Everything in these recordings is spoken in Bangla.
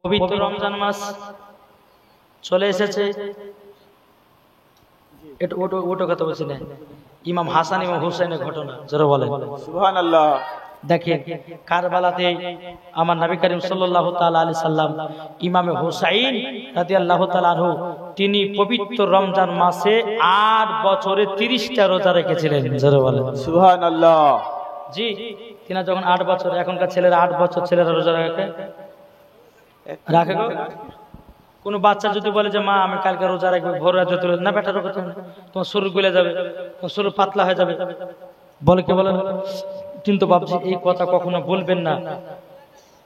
পবিত্র রমজান মাস চলে এসেছে। এটা ওটো কথা বলছি না, ইমাম হাসান ইমাম হুসাইনের ঘটনা যারা বলেন সুবহানাল্লাহ। দেখেন কারবালাতে আমার নবী করিম সাল্লাল্লাহু তাআলা আলাইহি সাল্লাম ইমামে হুসাইন রাদিয়াল্লাহু তাআলা আনহু তিনি পবিত্র রমজান মাসে 8 বছরে 30টা রোজা রেখেছিলেন যারা বলেন সুবহানাল্লাহ। জি, তিনি যখন 8 বছর, এখনকার ছেলেরা 8 বছর ছেলেরা রোজা রাখে গো। কোন বাচ্চা যদি বলে যে মা আমি কালকে রোজা রাখবো, ভোর রাতে তুলে না, বেটা রোজা তোমার শরীর গলে যাবে, তোমার শরীর পাতলা হয়ে যাবে, বলে কে বলেন। কিন্তু বাবজি এই কথা কখনো বলবেন না।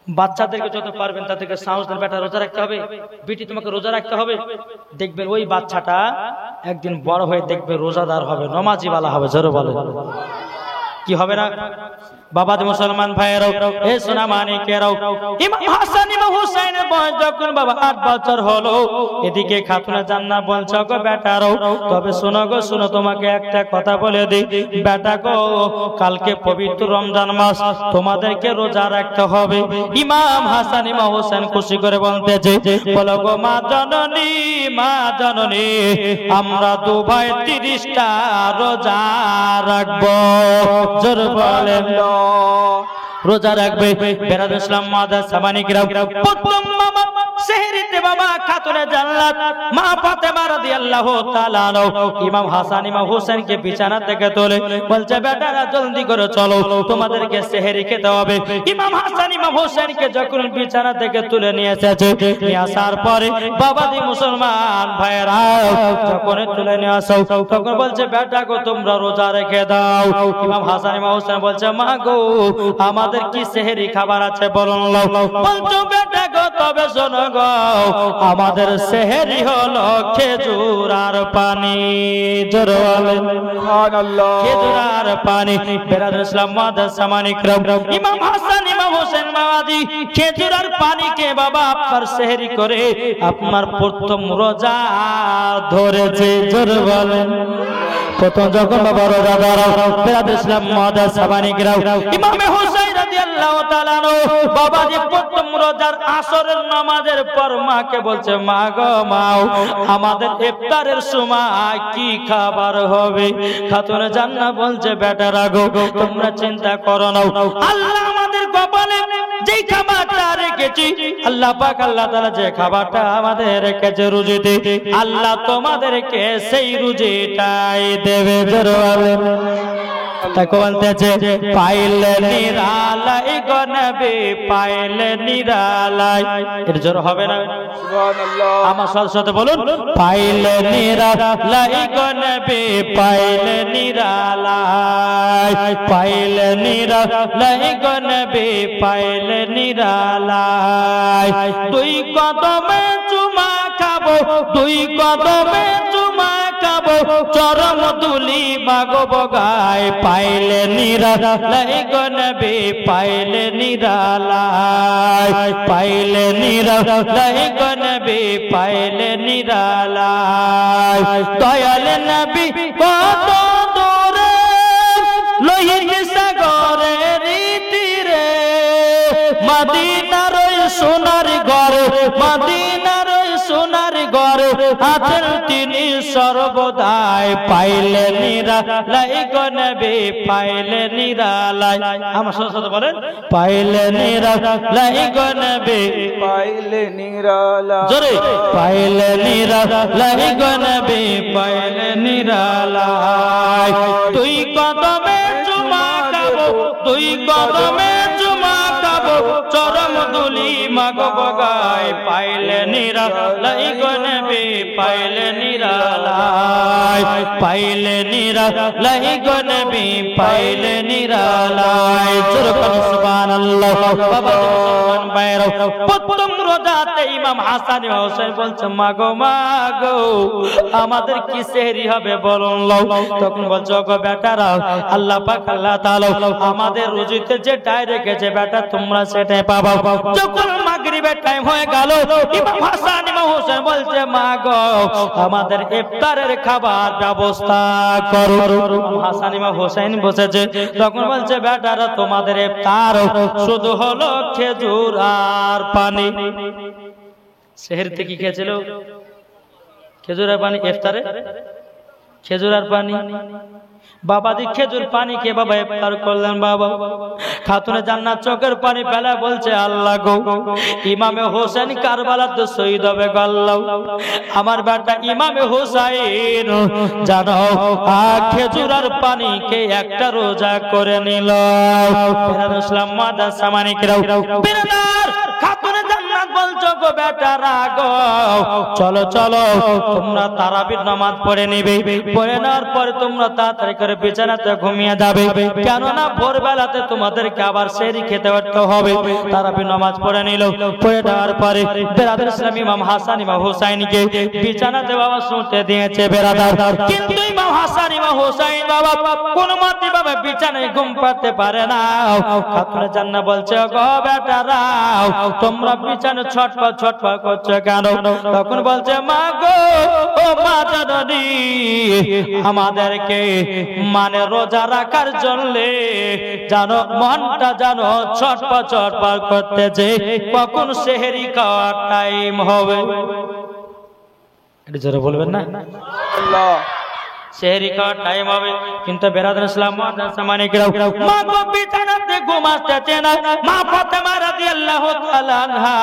বাচ্চাদেরকে যত পারবেন তাদেরকে সাহস দেন, বেটা রোজা রাখতে হবে, বেটি তোমাকে রোজা রাখতে হবে। দেখবেন ওই বাচ্চাটা একদিন বড় হয়ে দেখবে রোজাদার হবে, নমাজি ওয়ালা হবে। জোরে বলে কি হবে না? বাবা মুসলমান ভাইয়েরাও, এ সোনা মানিকেরাও, ইমাম হাসান ইমাম হুসাইনের বয়স যখন বাবা 8 বছর হলো, এদিকে খাতুনে জান্নাত বলছে গো বেটারও, তবে শোনো গো শোনো, তোমাকে একটা কথা বলে দিই বেটা গো, কালকে পবিত্র রমজান মাস তোমাদেরকে রোজা রাখতে হবে। ইমাম হাসান ইমাম হুসাইন খুশি করে বলতেছে, বলো গো মা জননী, মা জননী, আমরা দু ভাই 30টা রোজা রাখবো। জোর বলেন রোজা রাখবে। বেরাদ ইসলাম মাদার সামানিকরাও, প্রথম মামা সেহরিতে বাবা খাতুনে জান্নাত মা ফাতেমা রাদিয়াল্লাহু তাআলা ইমাম হাসান ইমাম হুসাইনকে বিছানা থেকে তোলে, বলছে বেটারা জলদি করে চলো, তোমাদেরকে সেহরি খেতে হবে। ইমাম হাসান ইমাম হুসাইনকে যখন বিছানা থেকে তুলে নিয়ে এসেছে, নিয়ে আসার পরে বাবাজি মুসলমান ভাইরা যখন তুলে নিয়ে আসো, তখন বলছে বেটা গো তোমরা রোজা রেখে দাও। ইমাম হাসান ইমাম হুসাইন বলছে মা গো আমাদের কি সেহরি খাবার আছে বলুন। বলছো বেটা গো তবে শোনো গো, আমাদের সেহরি হলো খেজুর আর পানি। জোরে বলেন সুবহানাল্লাহ। খেজুর আর পানি। বেরাদুল ইসলাম মাদার সামানিকরাম, ইমাম হাসান ইমাম হুসাইন বাবাজি খেজুর আর পানিকে বাবা আপনার সেহরি করে আপনার প্রথম রোজা ধরেছে। জোরে বলেন প্রথম যখন বাবা রোজা ধরো, বেরাদুল ইসলাম মাদার সামানিকরাম, ইমাম হুসাইন রাদিয়াল্লাহু তাআলা বাবাজি প্রথম রোজার আসরের নামাজের পর মাকে বলছে মা গো মা, আমাদের ইফতারের সময় কি খাবার হবে? খাতুনে জান্নাত বলছে বেটারা গো তোমরা চিন্তা করো না, আল্লাহ আমাদের কপালে যে খাবারটা রেখেছি, আল্লাহ পাক আল্লাহ তাআলা যে খাবারটা আমাদের রেখেছে রুজিতে, আল্লাহ তোমাদেরকে সেই রুজিটাই দেবে। তাকে বলতেছে পাইলে নিরালাই গো নবী, পাইলে নিরালাই। এর জোর হবে না সুবহানাল্লাহ। আমার সাথে বলুন, পাইলে নিরালাই গো নবী, পাইলে নিরালাই, পাইলে নিরালাই গো নবী, পাইলে নিরালাই। দুই কদমে চুমা খাবো, দুই কদমে চুমা খাবো, চরম তুলি মাগো বগাই, পাইলে নিরালাই গো নবী, পাইলে নিরালাই, পাইলে নিরালাই গো নবী, পাইলে নিরালাই। দয়াল নবী কত দূরে লোহিত সাগরের তীরে, মদিনার সোনার ঘরে, মদিনার সোনার ঘরে আছেন তিনি সর্বদাই, পাইলে নিরালাই গো নবী, পাইলে নিরালাই। আমার সাথে বলেন পাইলে নিরালাই গো নবী, পাইলে নিরালাই। জোরে পাইলে নিরালাই গো নবী, পাইলে নিরালাই। দুই কদমে চুমা খাবো, দুই কদমে চুমা খাবো, চরম দুলি মাগো বগাই, পাইলে নিরালাই গো নবী, পাইলে নিরালাই, পাইলে নিরালাই গো নবী, পাইলে নিরালাই। সুবহানাল্লাহ। বাবা মুসলমান ভাইরা, প্রথম রোজাতে ইমাম হাসান ইমাম হুসাইন বলছে মাগো মাগো আমাদের কি সেহরি হবে বলুন। তখন বলছো গো বেটারা, আল্লাহ পাক আল্লাহ তাআলা আমাদের রুজিতে যেটাই রেখেছে বেটা তোমরা সেটাই পাবা। যখন মাগরিবের টাইম হয়ে গেল, ইমাম হাসান ইমাম হুসাইন বলছে মা গো আমাদের ইফতারের খাবার ব্যবস্থা করো। হাসান ইমাম হোসেন বসেছে, তখন বলছে বেটারা তোমাদের ইফতার শুধু হলো খেজুর আর পানি। সেহরিতে কি খেয়েছিল? খেজুর আর পানি। ইফতারে খেজুর আর পানি। বাবাজি খেজুর পানি কে বাবা ইফতার করলেন? বাবা খাতুনে জান্নাত চোখের পানি ফেলা বলছে আল্লাহ গো ইমামে হোসেন কারবালাতে শহীদ হবে গো আল্লাহ, আমার বেটা ইমামে হোসেন জানো খেজুর আর পানি কে একটা রোজা করে নিল। ইসলাম মাদ্রাসা মানিকরাও বিরাদার খাতুনে জান্নাত বলছো গো বেটারা গো চলো চলো তোমরা তারাবির নামাজ পড়ে নিবে, পড়ে নেওয়ার পরে তোমরা তাড়াতাড়ি করে বিছানাতে ঘুমিয়ে যাবে, কেননা ভোরবেলাতে তোমাদেরকে আবার সেহরি খেতে উঠতে হবে। তারাবির নামাজ পড়ে নিল, পড়ে দেওয়ার পরে বেরাদার ইসলাম ইমাম হাসান ইমাম হুসাইনকে বিছানাতে বাবা শুতে দিয়েছে বেরাদার, কিন্তু ইমাম হাসান ইমাম হুসাইন বাবা কোনো মতে বাবা বিছানায় ঘুম পাড়তে পারে না। খাতুনে জান্নাত বলছে গো বেটারা তোমরা বিছানায় ছটফট ছটফট করছো কেন? তখন বলছে মা গো ও মা জননী আমাদেরকে মানে রোজা রাখার জন্য জানো মনটা জানো ছটফট ছটফট করতেছে কখন সেহরি খাওয়ার টাইম হবে। একটু জোরে বলবেন না? আল্লাহ সেহরি খাওয়ার টাইম হবে, কিন্তু বেরাদার ইসলাম মাদ্রাসা মানিকরাও মা গো বিছানাতে ঘুম আসতেছে না। মা ফাতেমা রাদিয়াল্লাহু তাআলা আনহা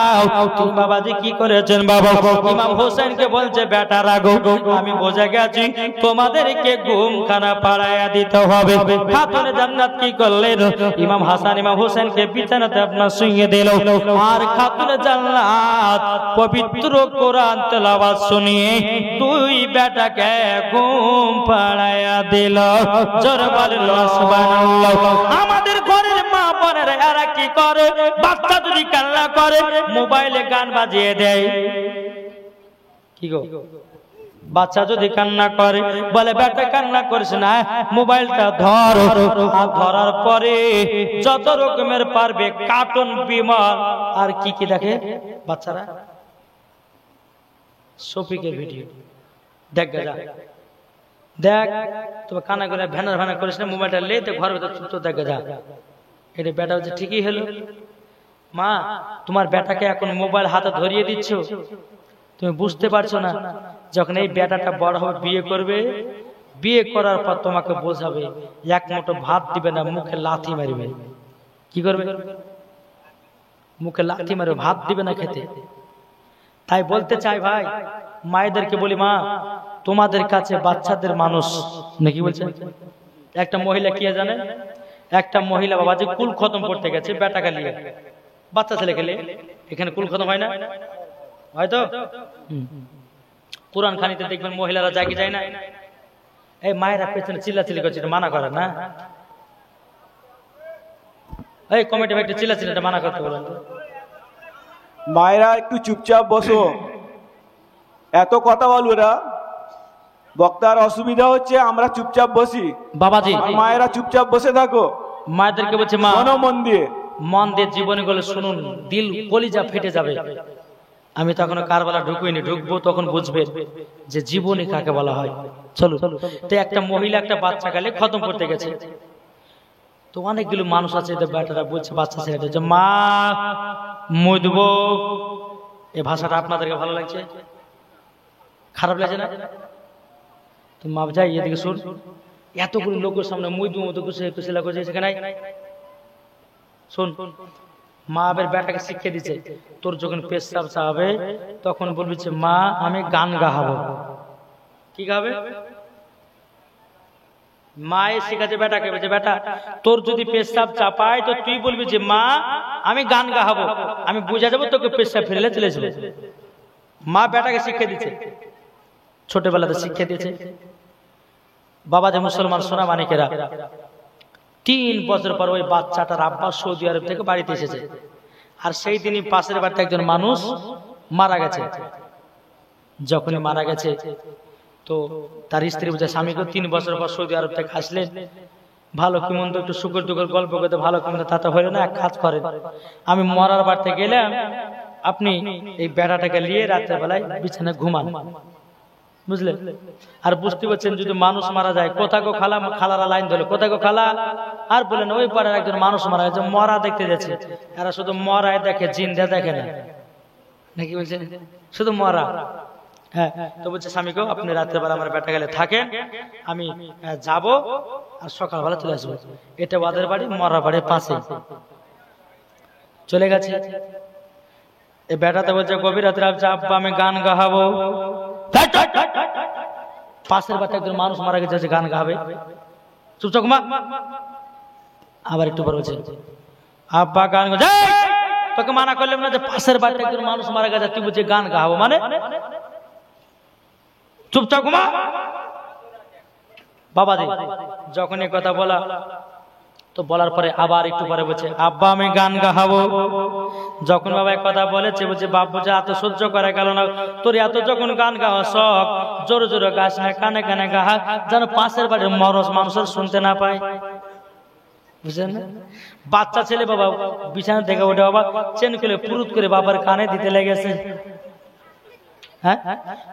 তুমি বাবাজি কি করেছেন বাবা? ইমাম হোসেনকে বলছে বেটারা গো আমি বুঝে গেছি তোমাদেরকে ঘুমখানা পাড়ায়া দিতে হবে। খাতুনে জান্নাত কি করলেন? ইমাম হাসান ইমাম হোসেনকে বিছানাতে আপনার শুইয়ে দিল, আর খাতুনে জান্নাত পবিত্র কোরআন তেলাওয়াত শুনিয়ে দুই বেটাকে ঘুম পাড়ায়া দিল। জোরে বলেন সুবহানাল্লাহ। আমাদের ঘরের মা বোনেরা এরা কি করে? বাচ্চা যদি কান্না করে মোবাইলে গান বাজিয়ে দেয়। কি গো বাচ্চা যদি কান্না করে বলে বেটা কান্না করিস না মোবাইলটা ধর, আর ধরার পরে যত রকমের পারবে কার্টুন বিমান আর কি কি দেখে বাচ্চারা, শফিকের ভিডিও দেখ গা দেখ তোমার কানা করে ভ্যানার ভ্যানা করিস না, মোবাইলটা লে তো ঘর ভেতর চুপ দেখা যা। এটা বেটা হচ্ছে ঠিকই হলো। মা তোমার বেটাকে এখন মোবাইল হাতে ধরিয়ে দিচ্ছ, তুমি বুঝতে পারছো না যখন এই বেটাটা বড় হবে বিয়ে করবে, বিয়ে করার পর তোমাকে বোঝাবে এক মুঠো ভাত দিবে না, মুখে লাথি মারবে। কি করবে? মুখে লাথি মারবে, ভাত দিবে না খেতে। তাই বলতে চাই ভাই মায়েদেরকে বলি মা তোমাদের কাছে বাচ্চাদের মানুষ নাকি বলছে। একটা মহিলা কি জানে, একটা মহিলা বাবা যে কুল খতম করতে গেছে বেটাকে নিয়ে, বাচ্চা ছেলে খেলে এখানে কুল খতম হয় না? হয়তো কোরআন খানিতে দেখবেন মহিলারা জাগি যায় না, এই মায়েরা পেছনে চিল্লাচিল্লি করছে, মানা করে না? এই কমিটি ভাই একটু চিল্লাচিল্লিটা মানা করতে বলেন। মায়েরা একটু চুপচাপ বসো, এত কথা বলবো না, বক্তার অসুবিধা হচ্ছে, আমরা চুপচাপ বসি। বাবাজি মায়েরা চুপচাপ বসে থাকো। মায়েদেরকে বলছে মা মন দিয়ে মন দিয়ে জীবনে গুলো শুনুন, দিল কলিজা ফেটে যাবে। আমি তো এখনো কারবালা ঢুকুইনি, ঢুকবো তখন বুঝবে যে জীবনী কাকে বলা হয়। চলো তো একটা মহিলা একটা বাচ্চা কালে খতম করতে গেছে, তো অনেকগুলো মানুষ আছে বেটারা বলছে বাচ্চা ছেলেটা যে মা মই দেবো। এই ভাষাটা আপনাদেরকে ভালো লাগছে? খারাপ লাগছে না? তো মা যাই এদিকে শুন, এতগুলো লোকের সামনে মই দেবো মতো কুশিলা করছে সেখানে শোন। মা আবার বেটাকে শিখিয়ে দিচ্ছে তোর যখন পেশাব চাবে তখন বলবি যে মা আমি গান গাহাবো। কি গাবে? মায়ে শিখাচ্ছে বেটাকে, বলছে বেটা তোর যদি পেশাব চাপায় তো তুই বলবি যে মা আমি গান গাহাবো, আমি বুঝা যাবো তোকে পেশাব ফেলে চলে যাবে। মা বেটাকে শিখিয়ে দিচ্ছে, ছোটবেলাতে শিখিয়ে দিয়েছে। বাবা যে মুসলমান সোনা মানিকেরা 3 বছর পর ওই বাচ্চাটার আব্বা সৌদি আরব থেকে বাড়িতে এসেছে, আর সেই দিনই পাশের বাড়িতে একজন মানুষ মারা গেছে। যখনই মারা গেছে তো তার স্ত্রী বলছে স্বামীকে 3 বছর পর সৌদি আরব থেকে আসলেন, ভালো কি মন্দ একটু শুকুর টুকুর গল্প করতে, ভালো কি মন্দ তাতে হইলো না, এক কাজ করেন আমি মরার বাড়িতে গেলাম আপনি এই বেড়াটাকে নিয়ে রাত্রেবেলায় বিছানায় ঘুমান, বুঝলেন? আর বুঝতে পারছেন যদি মানুষ মারা যায়, কোথায় গো খালা, খালারা লাইন ধরে, কোথায় গো খালা, আর বলেন ওই পাড়ার একজন মানুষ মারা গেছে, মরা দেখতে যাচ্ছে। এরা শুধু মরাই দেখে, জিন্দা দেখে না, নাকি বলছেন? শুধু মরা। হ্যাঁ, তো বলছে স্বামীকেও আপনি রাত্রেবেলা আমার বেটা গেলে থাকেন, আমি যাব আর সকালবেলা চলে আসবো। এটা ওদের বাড়ি, মরা বাড়ির পাশে। চলে গেছে। এই বেটাতে বলছে গভীর রাত্রে আব্বা আমি গান গাহাবো। পাশের বাড়িতে একজন মানুষ মারা গেছে, গান গাবে, চুপচাপ মা। আবার একটু পর বলছে আব্বা গান গাছে। তোকে মানা করলাম না যে পাশের বাড়িতে একজন মানুষ মারা গেছে, তুই বলছিস গান গাহাবো, মানে চুপচাপ ঘুমা। বাবা দি যখন এই কথা বলা, তো বলার পরে আবার একটু পরে বলছে আব্বা আমি গান গাহাবো। যখন বাবা এক কথা বলেছে, বলছে বাপ বুঝে এত সহ্য করে গেল না, তোর এত যখন গান গাওয়া শখ, জোরে জোরে গাছ না, কানে কানে গাহা, যেন পাশের বাড়ির মানুষের শুনতে না পায়, বুঝলেন? বাচ্চা ছেলে বাবা বিছানা থেকে ওঠে, বাবা চেন খুলে পুরুত করে বাবার কানে দিতে লেগেছে। হ্যাঁ,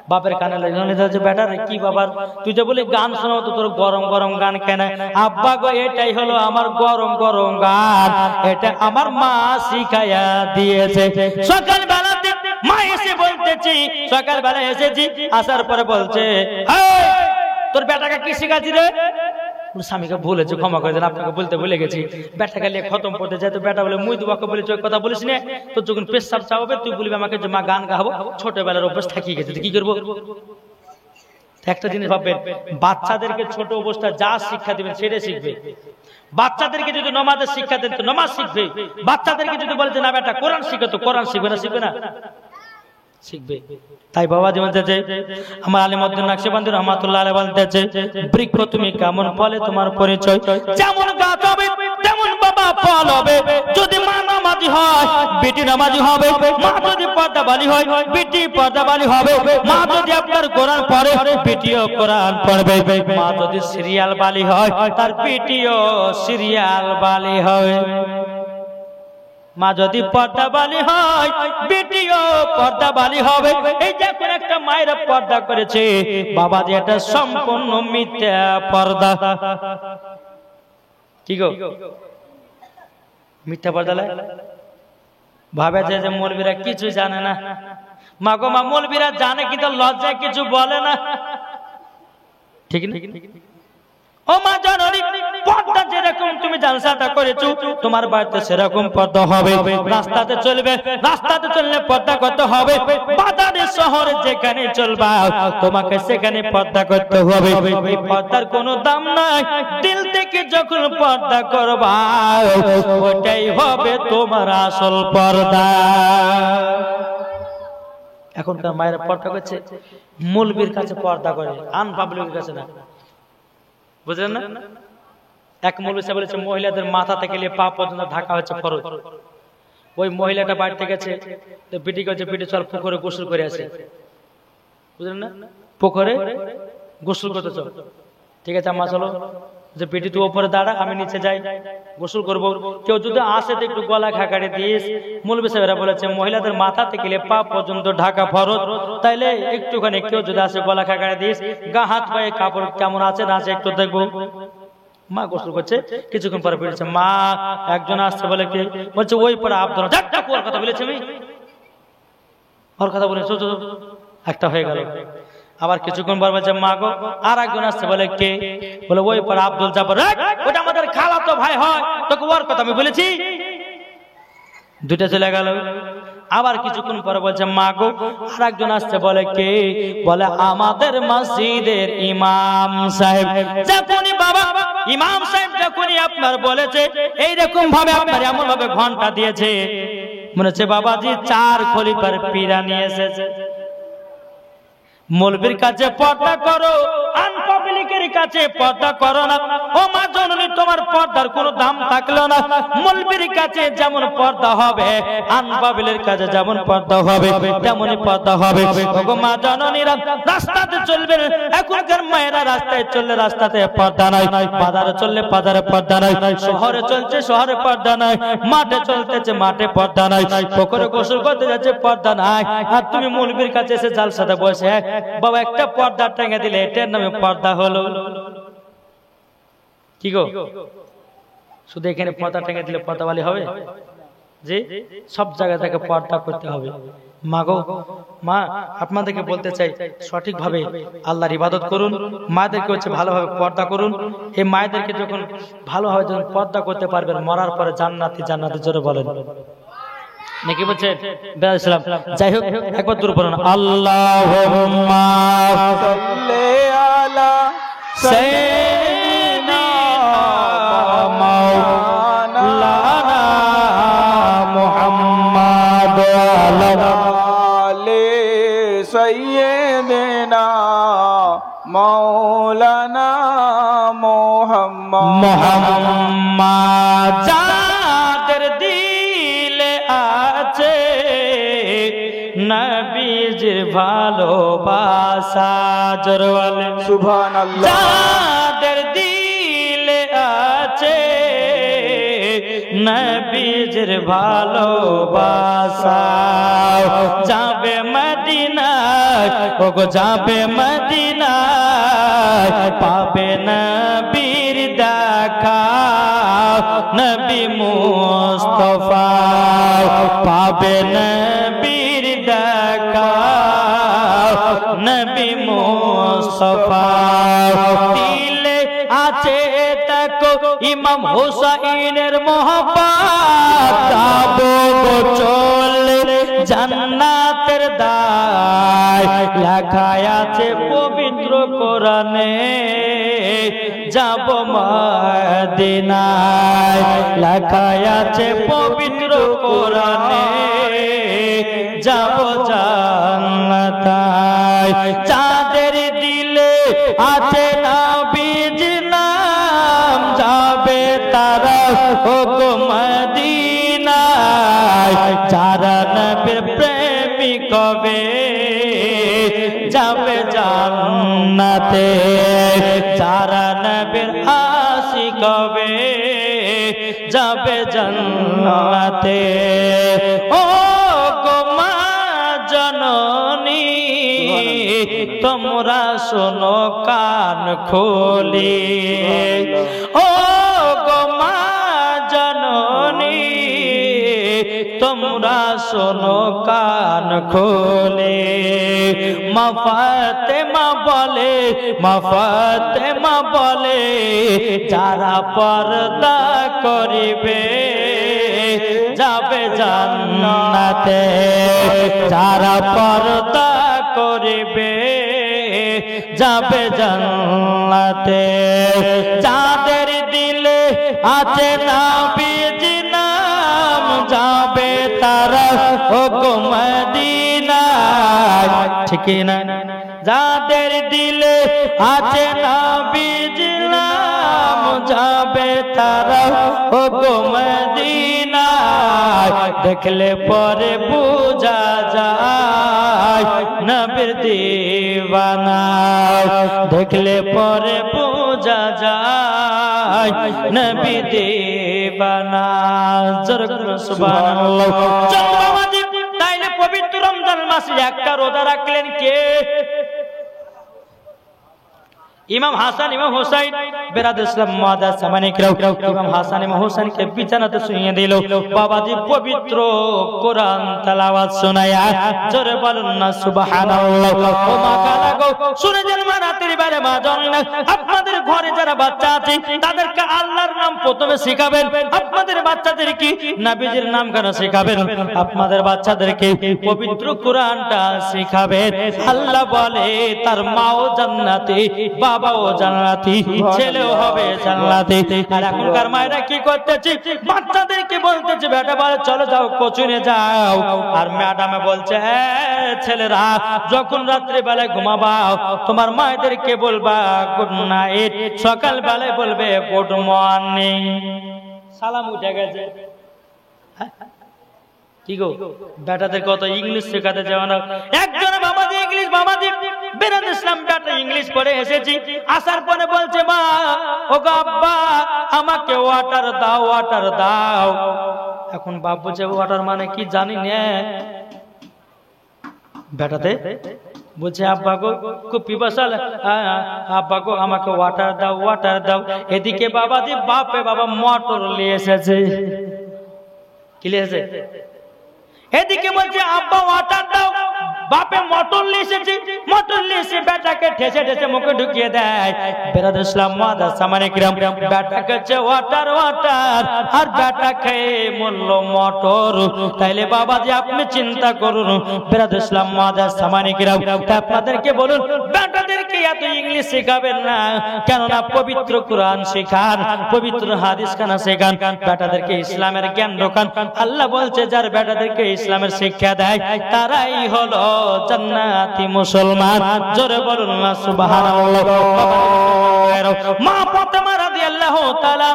বাপের কানে লেগে বেটা রে কি বাবার, তুই যে বলি গান শোনাও, তো তোর গরম গরম গান কেন? আব্বা গো এটাই হলো আমার গরম গরম গান, এটা আমার মা শিখাইয়া দিয়েছে। সকালবেলাতে মা এসে বলতেছি, সকালবেলা এসেছি, আসার পরে বলছে তোর বেটাকে কি শিখাচ্ছি রে? স্বামীকে বলেছে ক্ষমা করে দেন, আপনাকে বলতে ভুলে গেছি, বেটাকে নিয়ে খতম করতে যায়। তো বেটা বলে মুই দুবাকে বলেছি ওই কথা বলিস না, তোর যখন পেশাব চাওয়াবে তুই বলবি আমাকে যে মা গান গাবো, ছোটবেলার অভ্যাস থাকিয়ে গেছে, কি করবো? একটা জিনিস ভাববেন, বাচ্চাদেরকে ছোট অবস্থা যা শিক্ষা দিবেন সেটাই শিখবে। বাচ্চাদেরকে যদি নামাজের শিক্ষা দেন তো নামাজ শিখবে, বাচ্চাদেরকে যদি বলতে না বেটা কোরআন শিখে তো কোরআন শিখবে না, শিখবে না, শিখবে। তাই বাবা যে বলতেছে, আমার আলিমউদ্দিন নকশবন্দি রহমাতুল্লাহ আলাইহি বলতেছে, বৃক্ষ তুমি কেমন ফলে তোমার পরিচয়, যেমন গাছ হবে তেমন বাবা ফল হবে। যদি মা নামাজি হয় বেটি নামাজি হবে, মা যদি পর্দাবালি হয় বেটি পর্দাবালি হবে, মা যদি আপনার কোরআন পড়ে বেটিও কোরআন পড়বে, মা যদি সিরিয়াল বালি হয় তার বেটিও সিরিয়াল বালি হবে, মা যদি পর্দাবালি হয় বেটিও পর্দাবালি হবে। এই যখন একটা মায়ের পর্দা করেছে বাবা, যে এটা সম্পূর্ণ মিথ্যা পর্দা। কি গো মিথ্যা পর্দা ভাবে যে মৌলবীরা কিছু জানে না। মা গো মা, মৌলবীরা জানে কিন্তু লজ্জায় কিছু বলে না, ঠিক না? ও মা জননী, পর্দা যেরকম তুমি জালসাটা করেছো তোমার বাড়িতে সেরকম পর্দা হবে। রাস্তাতে চলবে, রাস্তাতে চললে পর্দা করতে হবে। বাজারে শহরে যেখানে চলবা তোমাকে সেখানে পর্দা করতে হবে। এই পর্দার কোনো দাম নাই, দিল থেকে যখন পর্দা করবা ওটাই হবে তোমার আসল পর্দা। এখনকার মায়েরা পর্দা করছে, মৌলবীর কাছে পর্দা করে, আনপাবলিকের কাছে না, বুঝলেন না? এক মৌলবী সাহেব বলেছে মহিলাদের মাথা থেকে নিয়ে পা পর্যন্ত ঢাকা হচ্ছে ফরজ। ওই মহিলাটা বাড়িতে গেছে, তো বিটি করছে, বিটি চল পুকুরে গোসল করে আসে, বুঝলেন না? পুকুরে গোসল করতে চল, ঠিক আছে আম্মা চলো। যে বিটি তুই ওপরে দাঁড়া, আমি নিচে যাই গোসল করবো। কেউ যদি আসে তো একটু গলা খাকারে দিস। মৌলবী সাহেবরা বলেছে মহিলাদের মাথা থেকে পা পর্যন্ত ঢাকা ফরজ, তাইলে একটুখানি কেউ যদি আসে গলা খাকারে দিস, গা হাত পায়ে কাপড় কেমন আছে না আছে একটু দেখবো। মা গোসল করছে, কিছুক্ষণ পরে বেরিয়েছে, মা একজন আসছে বলে কে? বলছে ওই পরে আব্দুল ওর কথা বলেছে, আমি ওর কথা বলেছি, একটা হয়ে গেল। আবার কিছুক্ষণ পর বলছে মা গো আর একজন আসছে বলে কে? বলে ওই পর আব্দুল জাফর, ওটা আমাদের খালাতো ভাই হয়, তোকে ওর কথা আমি বলেছি। দুইটা চলে গেল। আবার কিছুক্ষণ পরে বলছে মা গো আর একজন আসছে বলে কে? বলে আমাদের মসজিদের ইমাম সাহেব। যখনই বাবা ইমাম সাহেব যখনই আপনার বলেছে এইরকম ভাবে আপনার এমন ভাবে ঘন্টা দিয়েছে, মনে হচ্ছে বাবাজি 4 খলিফার পীরা নিয়ে এসেছে। মৌলবীর কাছে পর্দা করো, আনপাবলিক পাবলিকের কাছে পর্দা করো না। ও মা জননী, তোমার পর্দার কোনো দাম থাকলো না। মৌলবীর কাছে যেমন পর্দা হবে, আনবাবিলের কাছে যেমন পর্দা হবে, তেমনই পর্দা হবে। ওগো মা জননীরা, রাস্তাতে চলবেন, এখনকার মায়েরা রাস্তায় চললে রাস্তাতে পর্দা নাই, বাজারে চললে বাজারে পর্দা নাই, শহরে চলছে শহরে পর্দা নাই, মাঠে চলতেছে মাঠে পর্দা নাই, পুকুরে গোসল করতে যাচ্ছে পর্দা নাই। আর তুমি মৌলবীর কাছে এসে জালসাতে বসে বাবা একটা পর্দা টেঙ্গে দিলে এটার নামে পর্দা হলো। কি গো, শুধু এখানে পর্দা টেঙ্গে দিলে পর্দাওয়ালি হবে? যে সব জায়গা থেকে পর্দা করতে হবে। মা গো, মা আপনাদেরকে বলতে চাই, সঠিকভাবে আল্লাহর ইবাদত করুন, মায়েদেরকে হচ্ছে ভালোভাবে পর্দা করুন। এই মায়েদেরকে যখন ভালোভাবে যখন পর্দা করতে পারবেন, মরার পরে জান্নাতি জান্নাতি জোরে বলেন নাকি বলছেন? যাই হোক, একবার দূর বলুন আল্লাহুম্মা সাল্লি আলা সাইয়্যিদিনা মাওলানা মুহাম্মাদ আলা আলি সাইয়্যিদিনা মাওলানা মুহাম্মাদ। যাদের দিলে আছে নবীজির ভালোবাসা, জোরে বলেন সুবহানাল্লাহ। যাদের দিলে আছে নবীজির ভালোবাসা, যাবে মদিনায়, ওগো যাবে মদিনায়, পাবে নবীর দেখা, নবী মুস্তাফা পাবে নবীর দেখা, নবী মুস্তাফা। দিলে আছে তাকো ইমাম হুসাইনের মোহাব্বত, যাবো গো চলে জান্নাতের দায়, লেখা আছে পবিত্র কোরআনে, যাব মদিনায়, লেখা আছে পবিত্র কোরআনে, যাব জান্নাতায়। যাদের দিলে আছে নবীর নাম, যাবে তারা ওগো মদিনায়, যারা নবীর প্রেমিক হবে যাবে জান্নাতে, যারা নবীর আশিক হবে যাবে জান্নাতে। ও গো মা জননী, তোমরা শোনো কান খুলি, ও গো মা জননী, তোমরা শোনো কান খুলে। মা ফাতেমা বলে, মা ফাতেমা বলে, যারা পর্দা করিবে যাবে জান্নাতে, যারা পর্দা করিবে যাবে জান্নাতে। যাদের দিলে আছে নবীর নাম, যাবে তারা ওগো মদিনায়, ঠিক না? যাদের দিলে আছে নবীর নাম, যাবে তারা ওগো মদিনায়, দেখলে পরে বুঝা যায় নবীর দিওয়ানা, দেখলে পরে বুঝা যায় নবী দিওয়ানা। সুবহানাল্লাহ। তাইলে পবিত্র রমজান মাসে একটা রোজা রাখলেন কে? ইমাম হাসান ইমাম হুসাইন বেরাদর ইসলাম মুআদ্দাস সামানিকরাও ইমাম হাসান ইমাম হুসাইনকে বিছানাতে শুইয়ে দিল। বাবাজি পবিত্র কোরআন তেলাওয়াত শোনায়া, জোরে বলুন না সুবহানাল্লাহ। ও মা কালা গো, শুনে যান মা, রাতের বেলা মা জানেন আপনাদের ঘরে যারা বাচ্চা আছে তাদেরকে আল্লাহর নাম প্রথমে শেখাবেন। আপনাদের বাচ্চাদেরকে নবীজির নাম কেন শেখাবেন? আপনাদের বাচ্চাদেরকে পবিত্র কোরআনটা শেখাবেন। আল্লাহ বলে তার মাও জান্নাতে, বাবাও জান্নাতি, ছেলেও হবে জান্নাতি। আর এখনকার মায়েরা কি করতেছে, বাচ্চাদেরকে বলতেছে বেটা বলে চলো যাও কোচিনে যাও, আর ম্যাডামে বলছে ছেলেরা যখন রাত্রি বেলায় ঘুমাবাও তোমার মায়েদেরকে বলবা গুড নাইট, সকাল বেলায় বলবে গুড মর্নিং। সালাম উঠে গেছে। কি গো বেটাদের কত ইংলিশ শেখাতে যাও না। একজন বাবাজি ইংলিশ বাবাজি বেরাদ ইসলাম বেটা ইংলিশ পড়ে এসেছি, আসার পরে বলছে মা ও গো আব্বা আমাকে ওয়াটার দাও ওয়াটার দাও। এখন বাপ বলছে ওয়াটার মানে কি জানি না। বেটাতে বলছে আব্বা গো খুব পিপাসা, আব্বা গো আমাকে ওয়াটার দাও ওয়াটার দাও। এদিকে বাবাজি বাপে বাবা মোটর নিয়ে এসেছে। কি নিয়ে এসেছে? এদিকে বলছে আব্বা ওয়াটার দাও, বাপে মোটর নিয়ে এসেছে। মোটর নিয়ে এসে বেটাকে ঠেসে ঠেসে মুখে ঢুকিয়ে দেয়। বেরাদ ইসলাম মাদার সামানে কিরাম বেটা কাছে ওয়াটার ওয়াটার, আর বেটা খেয়ে মরল মোটর। তাইলে বাবাজি আপনি চিন্তা করুন বেরাদ ইসলাম মাদার সামানে কিরাম, আপনাদেরকে বলুন বেটাদেরকে এত ইংলিশ শেখাবেন না, কেননা পবিত্র কোরআন শেখান, পবিত্র হাদিস খানা শেখান, বেটাদেরকে ইসলামের জ্ঞান ঢোকান। আল্লাহ বলছে যার বেটাদেরকে ইসলামের শিক্ষা দেয় তারাই হলো জান্নাতি মুসলমান। জোরে বলুন না সুবহানাল্লাহ। মা ফাতেমা রাদিয়াল্লাহু তাআলা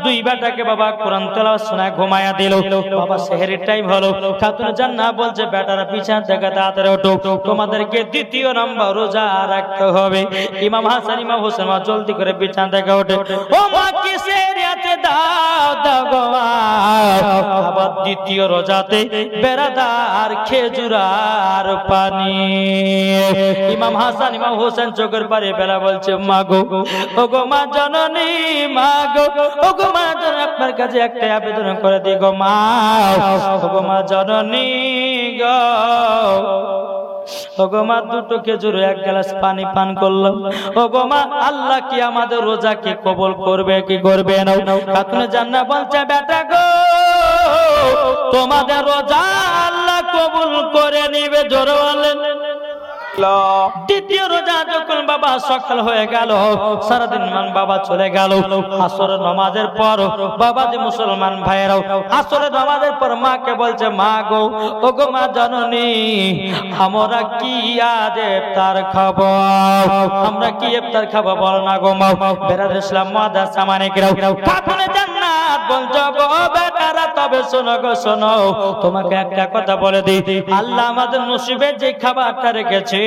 দুই বেটাকে বাবা কোরআন তেলাওয়াত শোনায় ঘুমায়া দিল। বাবা সেহরির টাইম হলো, খাতুন জান্নাত বলছে বেটারা বিছানা থেকে তাড়াতাড়ি ওঠো, তোমাদেরকে দ্বিতীয় নাম্বার রোজা রাখতে হবে। ইমাম হাসান ইমাম হোসেন জলদি করে বিছানা থেকে ওঠে, ও মা কি সেহরিয়াতে দাও দাও গো মা। আবার দ্বিতীয় রোজাতে বেরাদার খেজুর আর পানি। ইমাম হাসান ইমাম হোসেন চোখের পারে বেলা বলছে মা গো ও গো মা জননী, মা গো ও গো মা জননী আপনার কাছে একটা আবেদন করে দিই গো মা, ও গো মা জননী গো, ও গো মা দুটো খেজুর এক গ্লাস পানি পান করলাম। ও গো মা আল্লাহ কি আমাদের রোজাকে কবুল করবে কি করবে না? খাতুনে জান্নাত বলছে বেটা গো তোমাদের রোজা আল্লাহ কবুল করে নিবে। জোরে বলেন। দ্বিতীয় রোজা যখন বাবা সকাল হয়ে গেল, সারাদিন মান বাবা চলে গেল। আসরের নামাজের পর বাবা যে মুসলমান ভাইরাও আসরের নামাজের পর মাকে বলছে মা গো ও গো মা জননী আমরা কি আজ ইফতার খাবো, আমরা কি ইফতার খাবো বল না গো মা। বেরাদ ইসলাম মাদার সামানে কিরাও খাতুনে জান্নাত বলছো গো বেটারা তবে শোনো গো শোনো, তোমাকে একটা কথা বলে দিই, আল্লাহ আমাদের নসিবে যে খাবারটা রেখেছে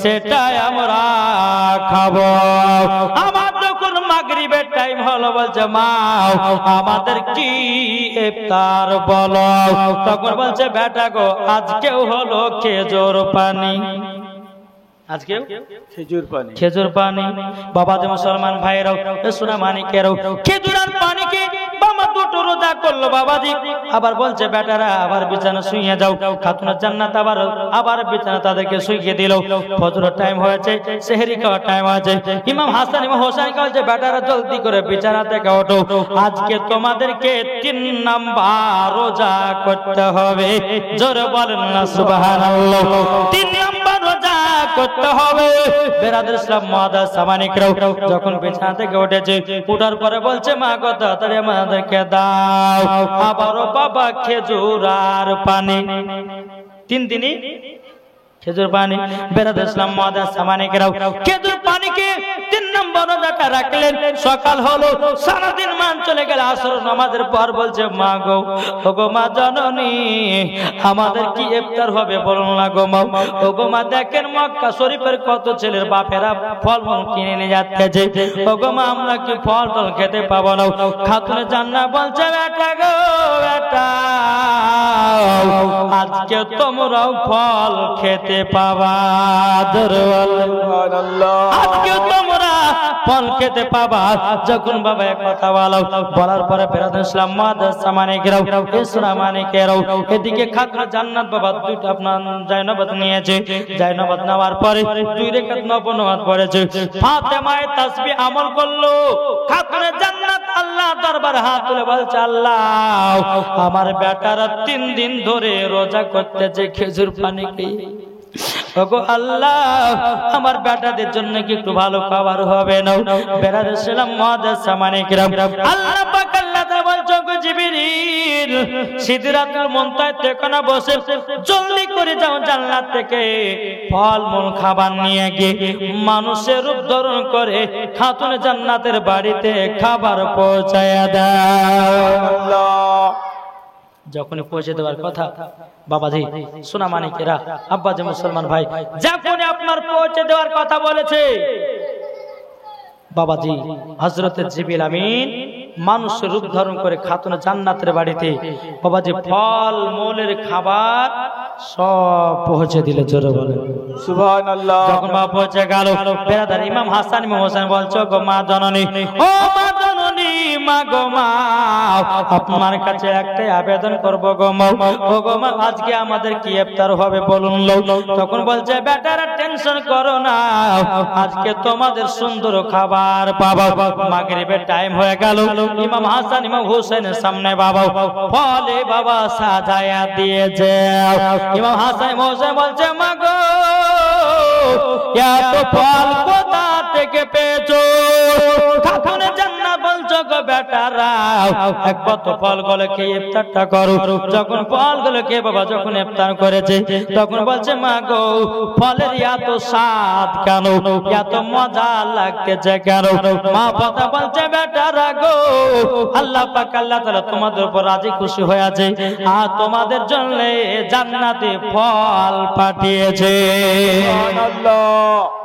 সেটাই আমরা খাবো। আমার যখন মাগরিবের টাইম হলো বলছে মা আমাদের কি ইফতার বলো, তখন বলছে বেটা গো আজকেও হলো খেজুর পানি, আজকেও খেজুর পানি, খেজুর পানি। বাবা যে মুসলমান ভাইরাও সোনা মানিকেরাও খেজুর আর পানিকে বাবা দুটো রোজা করলো বাবাজি। আবার বলছে বেটারা আবার বিছানা শুইয়ে যাও। খাতুনের জান্নাত আবার বিছানা তাদেরকে শুইয়ে দিল। ফজরের টাইম হয়েছে, সেহরি খাওয়ার টাইম হয়েছে। ইমাম হাসান ইমাম হোসেন বলছে বেটারা জলদি করে বিছানা থেকে ওঠো, আজকে তোমাদেরকে 3 নাম্বার রোজা করতে হবে। জোরে বলেন না সুবহানাল্লাহ। 3 নাম্বার রোজা করতে হবে। বেরাদের ইসলাম মাদার সামানিকরাও যখন বিছানা থেকে উঠেছে, উঠার পরে বলছে মা গো তাড়াতাড়ি আমাদেরকে দাও আবারও বাবা খেজুর আর পানি। 3 দিনই খেজুর পানি। বেরাদের ইসলাম মাদার সামানিকরাও খেজুর পানিকে 3 নম্বর রোজাটা রাখলেন। সকাল হলো, সারাদিন মান চলে গেল। আসর নামাজের পর বলছে মা গো ও গো মা জননী আমাদের কি ইফতার হবে বলুন না গো মা। ও গো মা দেখেন মক্কা শরীফের কত ছেলের বাপেরা ফলমূল কিনে নিয়ে যাচ্ছে, ও গো মা আমরা কি ফল টল খেতে পাবো না? খাতুনে জান্নাত বলছে বেটা গো বেটা আজকে তোমরাও ফল খেতে পাবা। আজকে তোমরা ফল খেতে পাবা। যখন বাবা কথা বলার পরে বেরাদের ইসলাম মাদার সামানিকরাও ইসরা মানিকেরাও এদিকে খাতুনে জান্নাত বাবা দুইটা আপনার জায়নাবাদ নিয়েছে। জায়নাবাদ নেওয়ার পরে 2 রাকাত নফল নামাজ পড়েছে। ফাতেমায়ে তাসবিহ আমল করলো। খাতুনে জান্নাত আল্লাহ দরবারে হাত তুলে বলছে আল্লাহ আমার বেটারা 3 দিন ধরে রোজা করতেছে খেজুর পানি খেয়ে, ওগো আল্লাহ আমার বেটাদের জন্য কি একটু ভালো খাবার হবে না? বেরাদের ছিলাম মুআদ্দাস সামানে কিরাম, আল্লাহ পাক আল্লাহ তাআলা বলছো গো জিবরিল সিদরাতুল মুনতাহায় ঠিকানা বসে জলদি করে যাও জান্নাত থেকে ফলমূল খাবার নিয়ে গিয়ে মানুষের রূপ ধারণ করে খাতুন জান্নাতের বাড়িতে খাবার পৌঁছায়া দাও। আল্লাহ যখনই পৌঁছে দেওয়ার কথা বাবাজি সোনা মানিকেরা আব্বা যে মুসলমান ভাই যখনই আপনার পৌঁছে দেওয়ার কথা বলেছে বাবাজি হযরতে জিবরিল আমিন মানুষের রূপ ধারণ করে খাতুন জান্নাতের বাড়িতে বাবাজি ফল মূলের খাবার সব পৌঁছে দিলে। জোরে বলে সুবহানাল্লাহ। যখন মা পৌঁছে গেল বেরাদার ইমাম হাসান ইমাম হোসেন বলছো গো মা জননী, ও মা জননী, মা গো মা আপনার কাছে একটাই আবেদন করব গো মা, ও গো মা আজকে আমাদের কি ইফতার হবে বলুন লো। তখন বলছে বেটারা টেনশন করো না, আজকে তোমাদের সুন্দর খাবার পাবো। মাগরিবের টাইম হয়ে গেল, ইমাম হাসান ইমাম হোসেনের সামনে বাবা ফলে বাবা সাজায়া দিয়েছে। ইমাম হাসান ইমাম হোসেন বলছে মা গো এত ফল কোথা থেকে পেয়েছো? খাতুনে জান্নাত বলছো গো বেটারা এক কত ফল গুলো খেয়ে ইফতারটা করো। যখন ফল গুলো খেয়ে বাবা যখন ইফতার করেছে তখন বলছে মা গো ফলের এত স্বাদ কেন, এত মজা লাগতেছে কেন? মা কথা বলছে বেটারা গো আল্লাহ পাক আল্লাহ তাআলা তোমাদের উপর রাজি খুশি হয়েছে আর তোমাদের জন্য জান্নাতে ফল পাঠিয়েছে। সুবহানাল্লাহ।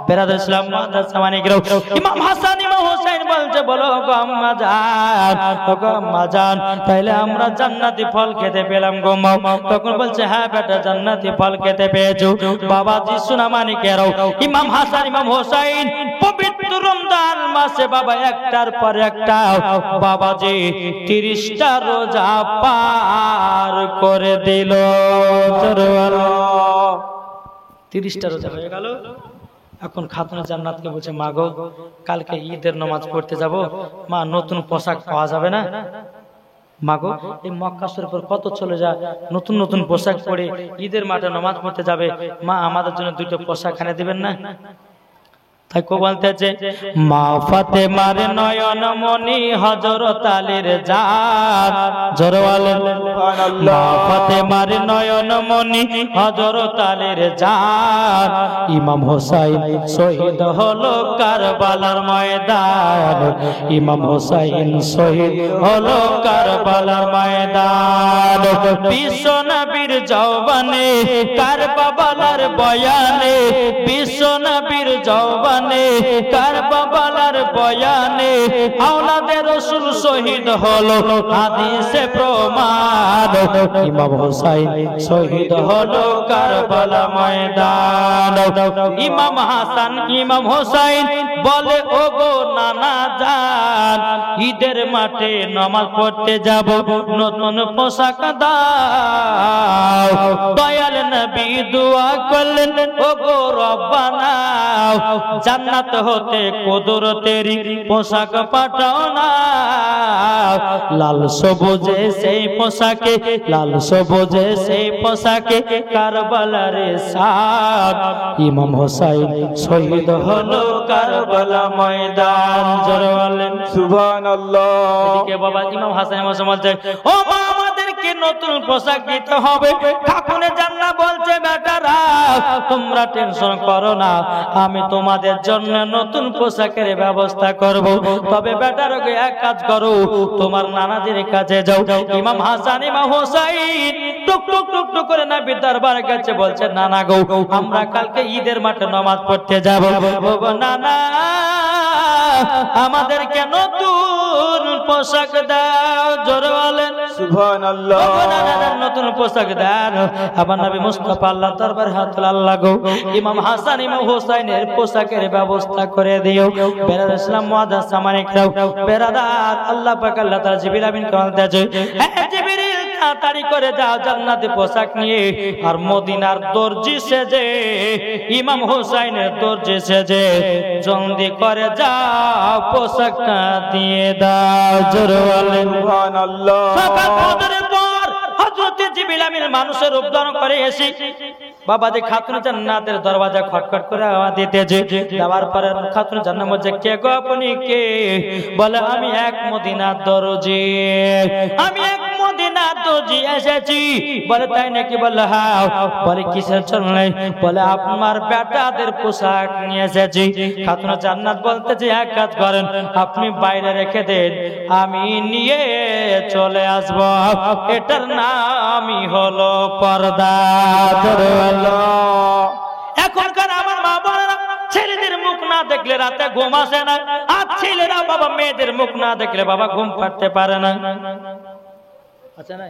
বেরাদার ইসলাম মুআদ্দাস সামানিকরাও ইমাম হাসান ইমাম হোসেন বলছে বলো গো আম্মা জান, ও গো আম্মা জান তাইলে আমরা জান্নাতি ফল খেতে পেলাম গো মা? তখন বলছে হ্যাঁ বেটা জান্নাতি ফল খেতে পেয়েছো। বাবাজি সোনা মানিকেরাও ইমাম হাসান ইমাম হোসেন পবিত্র রমজান মাসে বাবা একটার পর একটা বাবাজি 30টা রোজা পার করে দিল। 30টা রোজা হয়ে গেল। এখন খাতুনে জান্নাতকে বলছে মা গো কালকে ঈদের নামাজ পড়তে যাব, মা নতুন পোশাক পাওয়া যাবে না? মা গো এই মক্কা শরীফের কত চলে যায়, নতুন নতুন পোশাক পরে ঈদের মাঠে নামাজ পড়তে যাবে, মা আমাদের জন্য দুটো পোশাক এনে দিবেন না? তাই কো বলতেছে মা ফাতেমার নয়ন মনি হযরত আলীর জান। জোরে বলেন মা ফাতেমার নয়ন মনি হযরত আলীর জান। ইমাম হোসেন শহীদ হলো কারবালার ময়দান, ইমাম হোসেন শহীদ হলো কারবালার ময়দান। বিশ্ব নবীর জওয়ানে কারবালার বয়ানে, বিশ্ব নবীর জওয়ানে কারবালার বয়ানে আওলাদে রাসূল শহীদ হলো হাদিসে প্রমাণ। ইমাম হোসেন শহীদ হলো কারবালা ময়দান। ইমাম হাসান ইমাম হোসেন বলে ও গো নানা জান ঈদের মাঠে নামাজ পড়তে যাব, নতুন পোশাক দাও। দয়াল নবী দোয়া করলেন ও গো রব্বানা জান্নাত হতে কুদরতের পোশাক পাঠাও না। লাল সবুজে সেই পোশাকে, লাল সবুজে সেই পোশাকে কারবালার সাদ। ইমাম হোসেন শহীদ হলো কারবালা ময়দান। জোরে বলেন সুবহানাল্লাহ। এদিকে বাবা ইমাম হাসান বলছে ও মা আমাদেরকে নতুন পোশাক দিতে হবে। খাতুনে জান্নাত বলছে বেটারা তোমরা টেনশন করো না, আমি তোমাদের জন্য নতুন পোশাকের ব্যবস্থা করব। তবে বেটারা এক কাজ করো, তোমার নানাদের কাছে যাও। ইমাম হাসান ইমাম হোসেন টুক টুক টুক টুক করে নবীর দরবারের কাছে বলছে নানা গো আমরা কালকে ঈদের মাঠে নামাজ পড়তে যাব। গো নানা আমাদেরকে নতুন পোশাক দাও। জোরে বলেন সুবহানাল্লাহ। নতুন পোশাক দেন। আমার নবী মুস্তাফা আল্লাহ দরবারে হাত তুলে আল্লাহ গো ইমাম হাসান ইমাম হোসেনের পোশাকের ব্যবস্থা করে দিও। বেরাদার ইসলাম মুআদ্দাস সামানিকরাও বেরাদার আল্লাহ পাক আল্লাহ তাআলা জিবরিল আমিন বলতেছে হে জিবরিল তাড়াতাড়ি করে যাও জান্নাতি পোশাক নিয়ে আর মদিনার দর্জি সেজে ইমাম হোসেনের দর্জি সেজে জলদি করে যাও পোশাকটা দিয়ে দাও। জোরে বলেন সুবহানাল্লাহ। সকাল ফজরের পর হযরত জিবরিল আমিন মানুষের রূপ ধারণ করে এসে বাবাজি খাতুন জান্নাতের দরওয়াজা খটখট করে আওয়াজ দিতেছে। দেওয়ার পরে খাতুন জান্নাত বলছে, কে গো আপনি কে? বলে আমি এক মদিনার দরজি, আমি এক মদিনার দরজি এসেছি। বলে তাই নাকি? বলে হ্যাঁ। বলে কিসের জন্য? বলে আপনার বেটাদের পোশাক নিয়ে এসেছি। খাতুন জান্নাত বলতেছে, এক কাজ করেন, আপনি বাইরে রেখে দেন, আমি নিয়ে চলে আসব। এটার নামই হলো পর্দা। এখনকার আমার মা বোনেরা ছেলেদের মুখ না দেখলে রাতে ঘুম আসে না, আর ছেলেরা বাবা মেয়েদের মুখ না দেখলে বাবা ঘুম পাড়তে পারে না। আচ্ছা না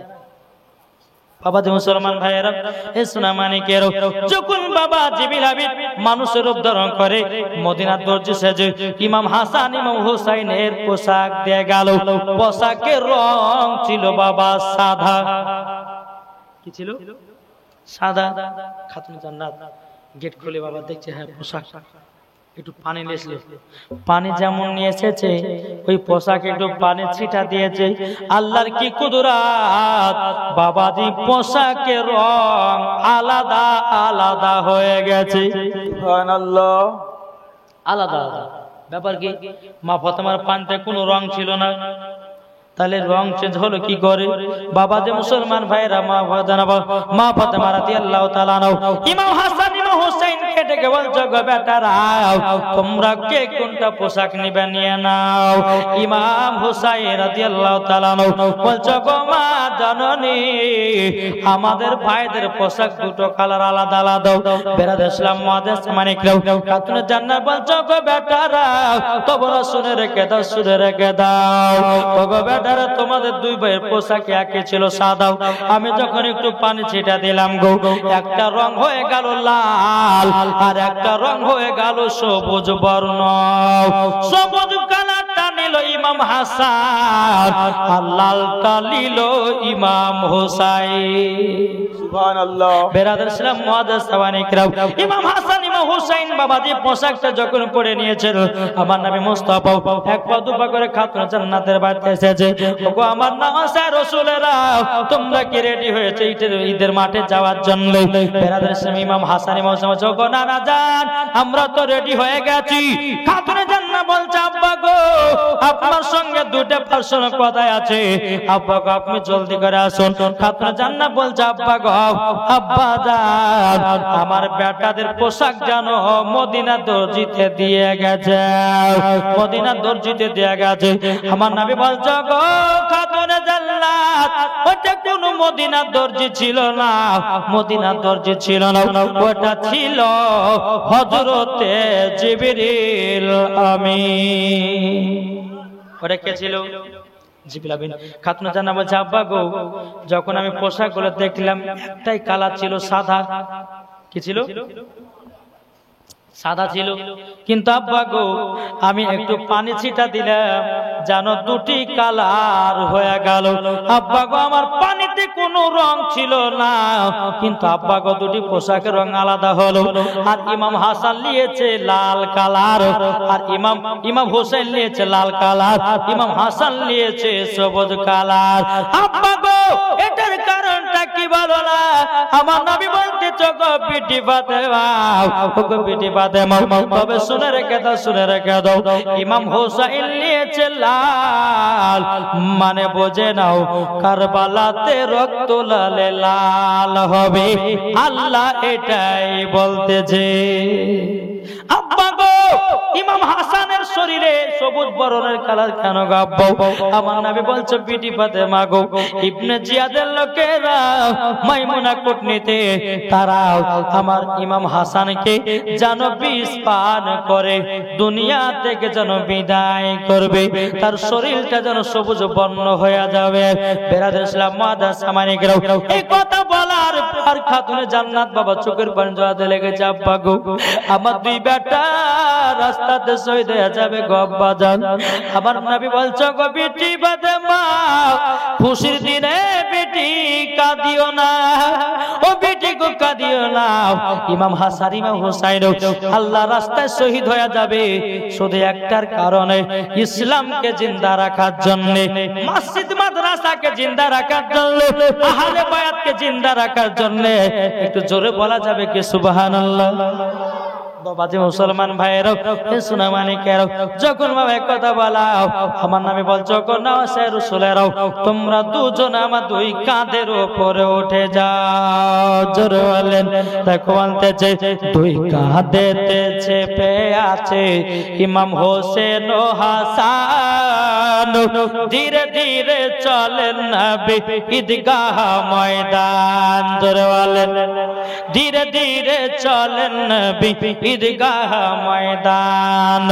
বাবা যে মুসলমান ভাইয়েরা, এ সোনা মানিকেরও যখন বাবা জিবরিল আমিন মানুষের রূপ ধারণ করে মদিনার দরজি সেজে ইমাম হাসান ইমাম হুসাইনের পোশাক দিয়ে গেল। পোশাকের রং ছিল বাবা সাদা। কি ছিল? সাদা। খাতুন জান্নাত গেট খুলে বাবা দেখছে, হ্যাঁ পোশাক। একটু পানি নিয়েছিল, পানি যেমন নিয়ে এসেছে ওই পোশাকে একটু পানি ছিটা দিয়েছে। আল্লাহর কি কুদরাত, বাবাজি পোশাকের রং আলাদা আলাদা হয়ে গেছে। সুবহানাল্লাহ। আলাদা আলাদা ব্যাপার কি? মা ফাতেমার পানিতে কোনো রং ছিল না, তাহলে রং চেঞ্জ হলো কি করে? বাবা যে মুসলমান ভাইরা, মা ফাতেমা রাদিয়াল্লাহু তাআলা আনহা ইমাম হাসান ইমাম হুসাইন কেটে কে বলছো, গো বেটারা তোমরা কে কোনটা পোশাক নিবে নিয়ে নাও। ইমাম হুসাইন রাদিয়াল্লাহু তাআলা আনহু বলছো, গো মা জননী আমাদের ভাইদের পোশাক দুটো কালার আলাদা আলাদা। বেরাদর ইসলাম মুআদ্দিস মানিকরাও খাতুন জান্নাত বলছো, গো বেটারা তোমরা শুনে রেখে দাও, শুনে রেখে দাও। গো বেটারা তোমাদের দুই ভাইয়ের পোশাক একই ছিল সাদা। আমি যখন একটু পানি ছিটা দিলাম গো, একটা রং হয়ে গেল লাল আর একটা রং হয়ে গেল সবুজ বর্ণ। সবুজ কালারটা নিল ইমাম হাসান আর লালটা নিল ইমাম হুসাইন। সুবহানাল্লাহ। বেরাদর ইসলাম মুআদ্দিস সাওয়ানিকরাম ইমাম হাসান ইমাম হুসাইন বাবাজি পোশাকটা যখন পরে নিয়েছিল, আমার নবী মুস্তাফা এক পা দুপা করে খাতুন জান্নাতের বাড়িতে এসেছে। ওগো আমার নওয়াসা রাসূলেরা তোমরা কি রেডি হয়েছে ঈদের মাঠে যাওয়ার জন্য? বেরাদর ইসলাম ইমাম হাসান ইমাম হুসাইন বলছে, ওগো নানা জান আমরা তো রেডি হয়ে গেছি। খাতুন জান্নাত বলছে, আব্বা গো আপনার সঙ্গে দুটো পার্সোনাল কথা আছে, আব্বা গো আপনি জলদি করে আসুন। খাতুন জান্নাত বলছে, আব্বা গো আব্বা জান আমার বেটাদের পোশাক জানো মদিনা দর্জিতে দিয়ে গেছে, মদিনা দর্জিতে দিয়ে গেছে। আমার নবী বলছে, গো খাতুন জান্নাত ওটা কোন মদিনা দর্জি ছিল না, মদিনা দর্জি ছিল না, ওটা ছিল হযরতে জিবরিল আমিন। ওটা কে ছিল? জিবরিল আমিন। খাতুন জান্নাত বলছে, আব্বা গো যখন আমি পোশাকগুলো দেখলাম একটাই কালার ছিল সাদা। কি ছিল? সাদা ছিল, কিন্তু আব্বা গো আমি একটু পানি ছিটা দিলাম জানো দুটি কালার হয়ে গেল। আব্বা গো আমার পানিতে কোনো রং ছিল না, কিন্তু আব্বা গো দুটি পোশাকের রং আলাদা হলো। আর ইমাম হাসান নিয়েছে লাল কালার, আর ইমাম হোসেন নিয়েছে লাল কালার, ইমাম হাসান নিয়েছে সবুজ কালার। আব্বা গো এটার কারণটা কি বলো না? আমার নবী বলতে চোখো পিটি ফাতেমা, ওগো পিটি ফাতেমা তবে শুনে রেখে দাও, শুনে রেখে দাও। ইমাম হোসেন নিয়েছে লাল, মানে বোঝে নাও কারবালাতে রক্ত লালে লাল হবে, আল্লাহ এটাই বলতেছে। আব্বা গো ইমাম হাসানের শরীরে সবুজ বরণের কালার কেন গো আব্বা? আমার নবী বলছে, বিটি ফাতেমা গো ইবনে জিয়াদের লোকেরা মাইমুনা কুটনিতে তারা আমার ইমাম হাসানকে যেন বিষ পান করে দুনিয়া থেকে যেন বিদায় করবে, তার শরীরটা যেন সবুজ বর্ণ হয়ে যাবে। বেরাদর ইসলাম মুআদ্দিস সামানিকরাও এই কথা বলার পর খাতুনে জান্নাত বাবা চোখের পানি জড়াতে লেগেছে। আব্বা গো আমার দুই বাপি বেটা রাস্তাতে শহীদ হয়ে যাবে গো আব্বাজান। আমার নবী বলছে গো বেটি বাদে মা খুশির দিনে বেটি কাঁদিও না, ও বেটি গো কাঁদিও না। ইমাম হাসান ইমাম হুসাইন আল্লাহ রাস্তায় শহীদ হয়ে যাবে শুধু একটার কারণে, ইসলামকে জিন্দা রাখার জন্য, মসজিদ মাদ্রাসাকে জিন্দা রাখার জন্য, আহলে বায়াতকে জিন্দা রাখার জন্য। একটু জোরে বলা যাবে কি সুবহানাল্লাহ? বাবাজি মুসলমান ভাইয়েরাও শোনা মানিকেরাও, যখন বাবা কথা বলাও আমার নামে বলছো না সে রসুলেরাও, তোমরা দুজন আমার দুই কাঁধের উপরে উঠে যাও। জোরে বলেন। দেখো বলতেছে দুই কাঁধেতে চেপে আছে ইমাম হোসেন ও হাসান, ধীরে ধীরে চলেন নবী ঈদগাহ ময়দান। জোরে বলেন। ধীরে ধীরে চলেন নবী ঈদগাহ ময়দান,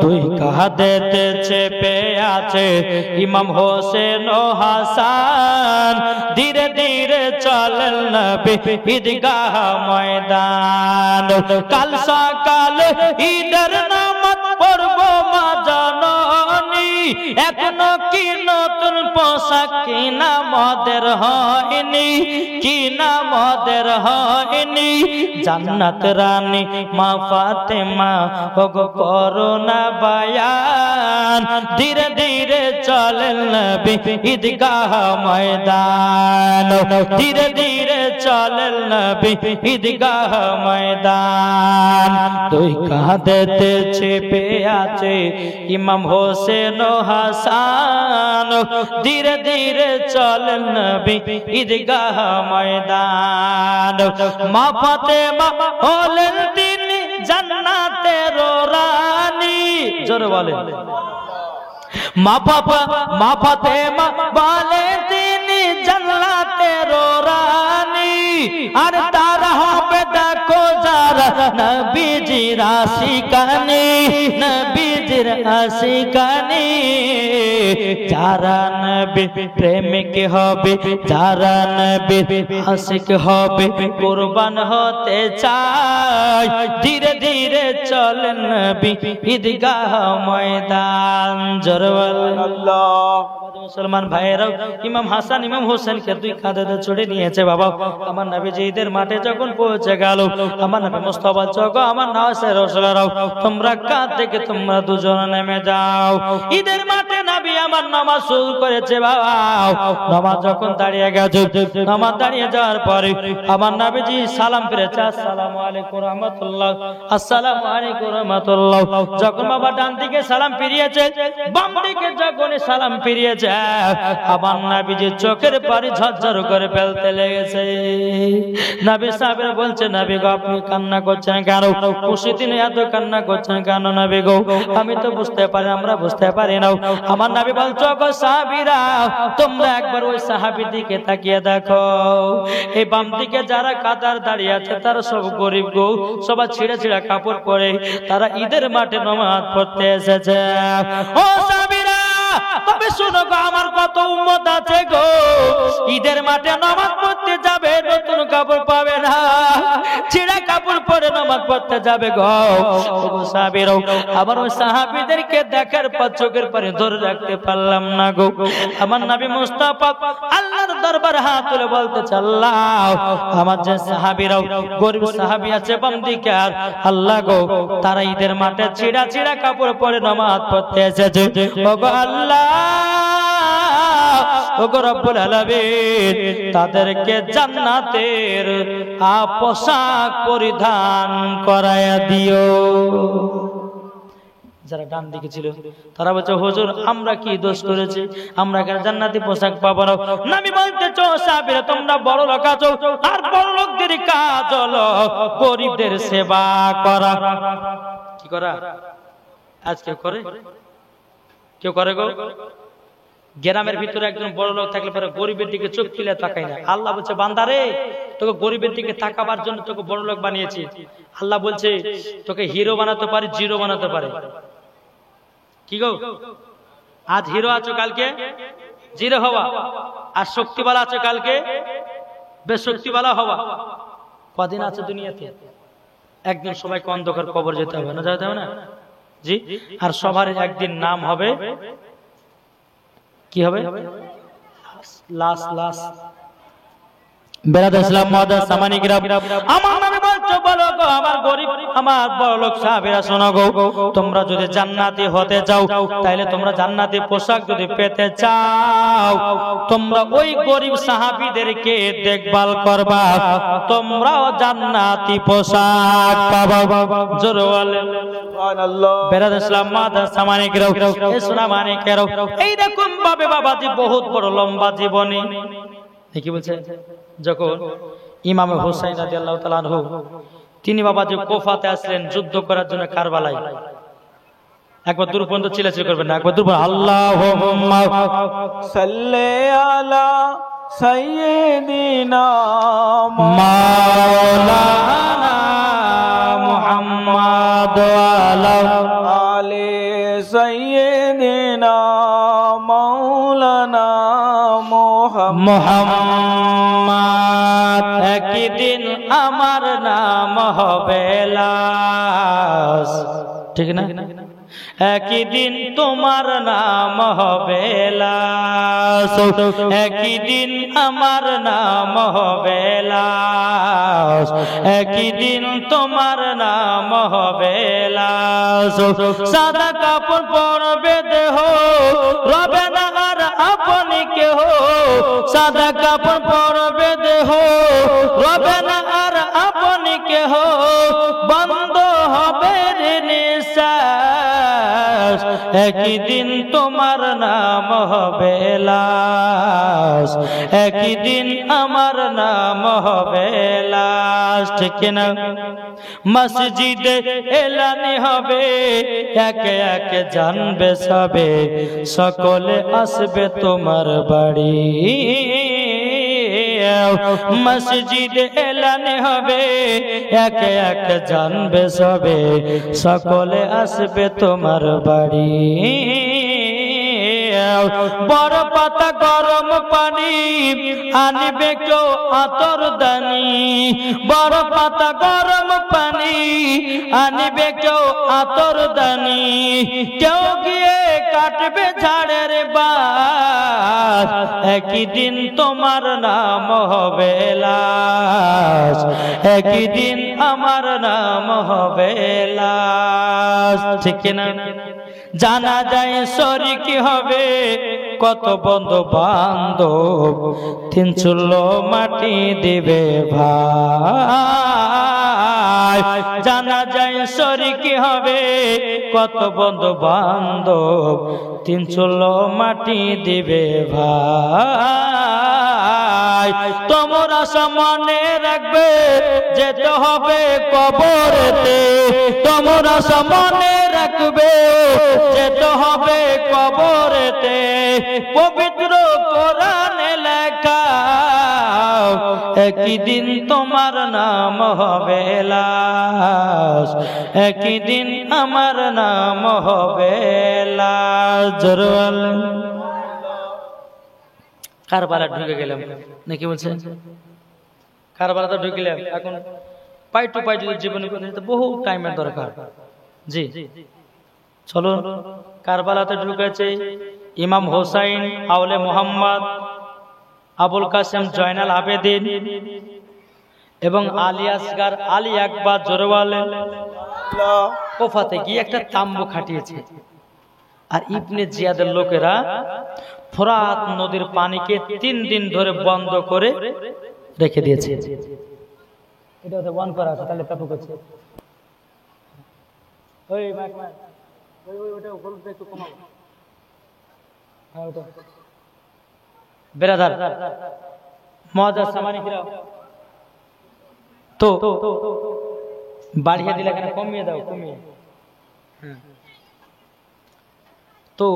দুই কাঁধেতে চেপে আছে ইমাম হোসেন ও হাসান, ধীরে ধীরে চলেন নবী ঈদগাহ ময়দান। কাল সকালে ঈদের নামাজ পড়ব মা জননী, এখনো কি নতুন পোশাক কিনা মদের হয়নি, কিনা মদের হয়নি। জান্নাত রানী মা ফাতেমা ওগো করোনা বায়ান, ধীরে ধীরে চলেন নবী ঈদগাহ ময়দান, ধীরে ধীরে চলেন নবী ঈদগাহ ময়দান। দুই কাঁধেতে চেপে আছে ইমাম হোসেন ও হাসান, ধীরে ধীরে চলেন নবী ঈদগাহ ময়দান। মা ফাতেমা হলেন তিনি জান্নাতের রানী। জোরে বলেন। মা ফাতেমা বলেন তিনি জান্নাতের রানী, আর তারা হবে দেখো যারা নবীজির আশিকানি, নবীজির আশিকানি। যারা নবী প্রেমিক হবে, যারা নবী আশিক হবে, কুরবান হতে চায়, ধীরে ধীরে চলেন নবী ঈদগাহ ময়দান। জোরে বলেন আল্লাহ। মুসলমান ভাইয়েরাও ইমাম হাসান ইমাম হোসেনকে দুই কাঁধে চড়ে নিয়েছে বাবা। আমার নবীজি ঈদের মাঠে যখন পৌঁছে গেল, আমার নবী মুস্তাফা চগো আমার নাওয়াসে রসুলারাও তোমরা কাঁধ থেকে তোমরা দুজন নেমে যাও। ঈদের মাঠে নবী আমার নামাজ শুরু করেছে বাবা। নামাজ যখন দাঁড়িয়ে গেছে, নামাজ দাঁড়িয়ে যাওয়ার পরে আমার নবীজি সালাম ফিরেছে, আসসালামু আলাইকুম রাহমাতুল্লাহ, আসসালামু আলাইকুম রাহমাতুল্লাহ। যখন বাবা ডান দিকে সালাম ফিরিয়েছে, বাম দিকে যখন সালাম ফিরিয়েছে, আমার নবীজি চোখের পানি ঝরঝর করে ফেলতে লেগেছে। নবী সাহেব বলছে নবী গো আপনি কান্না করছেন কেন? খুশি দিনে এত কান্না করছেন কেন নবী গো? আমি তো বুঝতে পারি, আমরা বুঝতে পারি না। আমার নবী বলছো গো সাহাবীরা তোমরা একবার ওই সাহাবীর দিকে তাকিয়ে দেখো, এই বাম দিকে যারা কাতার দাঁড়িয়ে আছে তারা সব গরিব গো, সবাই ছিঁড়া ছিঁড়া কাপড় পরে তারা ঈদের মাঠে নামাজ পড়তে এসেছে। ও সাহাবীরা তবে শোনো গো, আমার কত উম্মত আছে গো, ঈদের মাঠে নামাজ পড়তে যাবে, নতুন কাপড় পাবে না, ছিঁড়া কাপড় পরে নামাজ পড়তে যাবে গো। সাহাবীরাও আবার ওই সাহাবীদেরকে দেখার পর চোখের পানি ধরে রাখতে পারলাম না গো। আমার নবী মুস্তাফা আল্লাহর দরবারে হাত তুলে বলতে আল্লাহ আমার যে সাহাবীরাও গরিব সাহাবী আছে বাম দিকে, আর আল্লাহ গো তারা ঈদের মাঠে ছিঁড়া ছিঁড়া কাপড় পরে নামাজ পড়তে এসেছে, ওগো আল্লাহ ওগো রব্বুল আলামিন তাদেরকে জান্নাতের পোশাক পরিধান করায়া দিও। যারা ডান দিকে ছিল তারা বলছে হুজুর আমরা কি দোষ করেছি, আমরা কেন জান্নাতি পোশাক পাবো না? নবী বলতেছো সাহাবীরা তোমরা বড় লোক আছো, আর বড় লোকদের কাজ হলো গরিবদের সেবা করা। কি করা? আজ কেউ করে? কেউ করে গো? গ্রামের ভিতরে একজন বড় লোক থাকলে পরে গরিবের দিকে চোখ তুলে তাকায় না। আল্লাহ বলছে বান্দারে তোকে গরিবের দিকে তাকাবার জন্য তোকে বড় লোক বানিয়েছি। আল্লাহ বলছে তোকে হিরো বানাতে পারি, জিরো বানাতে পারি। কি গো, আজ হিরো আছো কালকে জিরো হওয়া, আর শক্তিবালা আছো কালকে বেশক্তিবালা হওয়া। কদিন আছে দুনিয়াতে? একদিন সবাইকে অন্ধকার কবর যেতে হবে না, যেতে হবে না জি। আর সবার একদিন নাম হবে কি হবে? লাশ। লাশ। বেরাদ ইসলাম মাদার সামানিকরা, আমার নবী বলছো বলো গো আমার গরিব আমার বড়লোক সাহাবীরা, শোনো গো, তোমরা যদি জান্নাতি হতে চাও, তাহলে তোমরা জান্নাতি পোশাক যদি পেতে চাও, তোমরা ওই গরিব সাহাবীদেরকে দেখভাল করবা, তোমরাও জান্নাতি পোশাক পাবা। জোরে বলেন সুবহানাল্লাহ। বেরাদ ইসলাম মাদার সামানিকরা, এই সোনা মানিকেরা, এইরকম ভাবে বাবাজি বহুত বড় লম্বা জীবনী। কি বলছে? যখন ইমাম হুসাইন রাদিয়াল্লাহু তাআলা আনহু তিনি বাবাজি কুফাতে আসলেন যুদ্ধ করার জন্য কারবালায়, একবার দূর পর্যন্ত চিল্লাচিল্লি করবেন না, একবার দূর আল্লাহুম্মা সাল্লি আলা সাইয়্যিদিনা মাওলানা মুহাম্মাদ ওয়া আলি সাইয়্যিদিনা মাওলানা মুহাম্মদ। একদিন আমার নাম হবে লাশ, ঠিক না? একদিন তোমার নাম হবে লাশ, একদিন আমার নাম হবে লাশ, একদিন তোমার নাম হবে লাশ। সাদা কাপড় পরবে দেহ, রবে না আর আপনি কেহ, সাদা কাপড় পরবে দেহ, রবে না আর আপনি কেহ, বন্ধ হবে নিঃশ্বাস, একদিন তোমার নাম হবে লাশ, একদিন আমার নাম হবে লাশ, ঠিক না? মসজিদে এলানি হবে, একে একে জানবে সবে, সকলে আসবে তোমার বাড়ি। মসজিদে এলানি হবে, একে একে জানবে সবে, সকলে আসবে তোমার বাড়ি। বড় পাতা গরম পানি আনবে কেউ আতর দানি, বড় পাতা গরম পানি আনবে কেউ আতর দানি, কেউ গিয়ে কাটবে ঝাড়ের বাস, একদিন তোমার নাম হবে লাশ, একদিন আমার নাম হবে লাশ, ঠিক না? জানা যায় শরীক হবে কত বন্ধু বান্ধব, তিন চুলো মাটি দিবে ভাই। জানা যায় শরীক হবে কত বন্ধু বান্ধব, তিন চুলো মাটি দিবে ভাই। তোমরা সামনে রাখবে যেতে হবে কবরেতে, তোমরা সামনে রাখবে যেতে হবে কবরেতে, পবিত্র কোরআনে লেখা একদিন তোমার নাম হবে লাশ, একদিন আমার নাম হবে লাশ। কারবালা ঢুকে গেলাম নাকি বলছে? কারবালাতে ঢুকলাম, এখন পাই টু পাই যদি জীবনে বহু টাইমের দরকার জি। চলো কারবালাতে ঢুকেছে ইমাম হোসাইন আউলে মোহাম্মদ আবুল কাসেম জয়নাল আবেদিন এবং আলী আসগার আলী আকবর জোরওয়ালে কোফাতে গিয়ে একটা তাম্বু খাটিয়েছে। আর ইবনে জিয়াদের লোকেরা ফোরাত নদীর পানিকে 3 দিন ধরে বন্ধ করে রেখে দিয়েছে। এটা তো বন্ধ করা আছে, তাহলে পাপু করছে। ওই মাইক মাইক ওই ওটা ভলিউমটা একটু কমাও। হ্যাঁ ওটা বেরাদার মুআজ্জাজ সামানি কিরা তো বাড়িয়ে দিলে কেন, কমিয়ে দাও, কমিয়ে। হ্যাঁ তো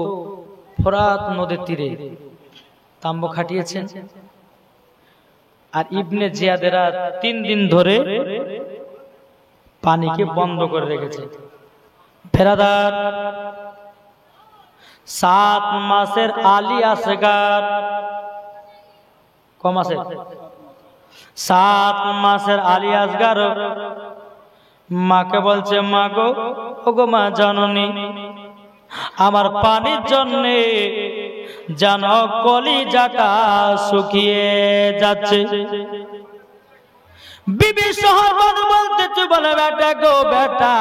ফোরাত নদীর তীরে তাম্বু খাটিয়েছেন। আর ইবনে জিয়াদেরা 3 দিন ধরে পানিকে বন্ধ করে রেখেছে। ফেরাদার 7 মাসের আলী আসগার, কম আছে 7 মাসের আলী আসগার মাকে বলছে মা গো, ওগো মা জননী, আমার পানির জন্যে যেন কলিজাটা শুকিয়ে যাচ্ছে। বিবি সোহাবন বলতেছে, বলে বেটা গো বেটা,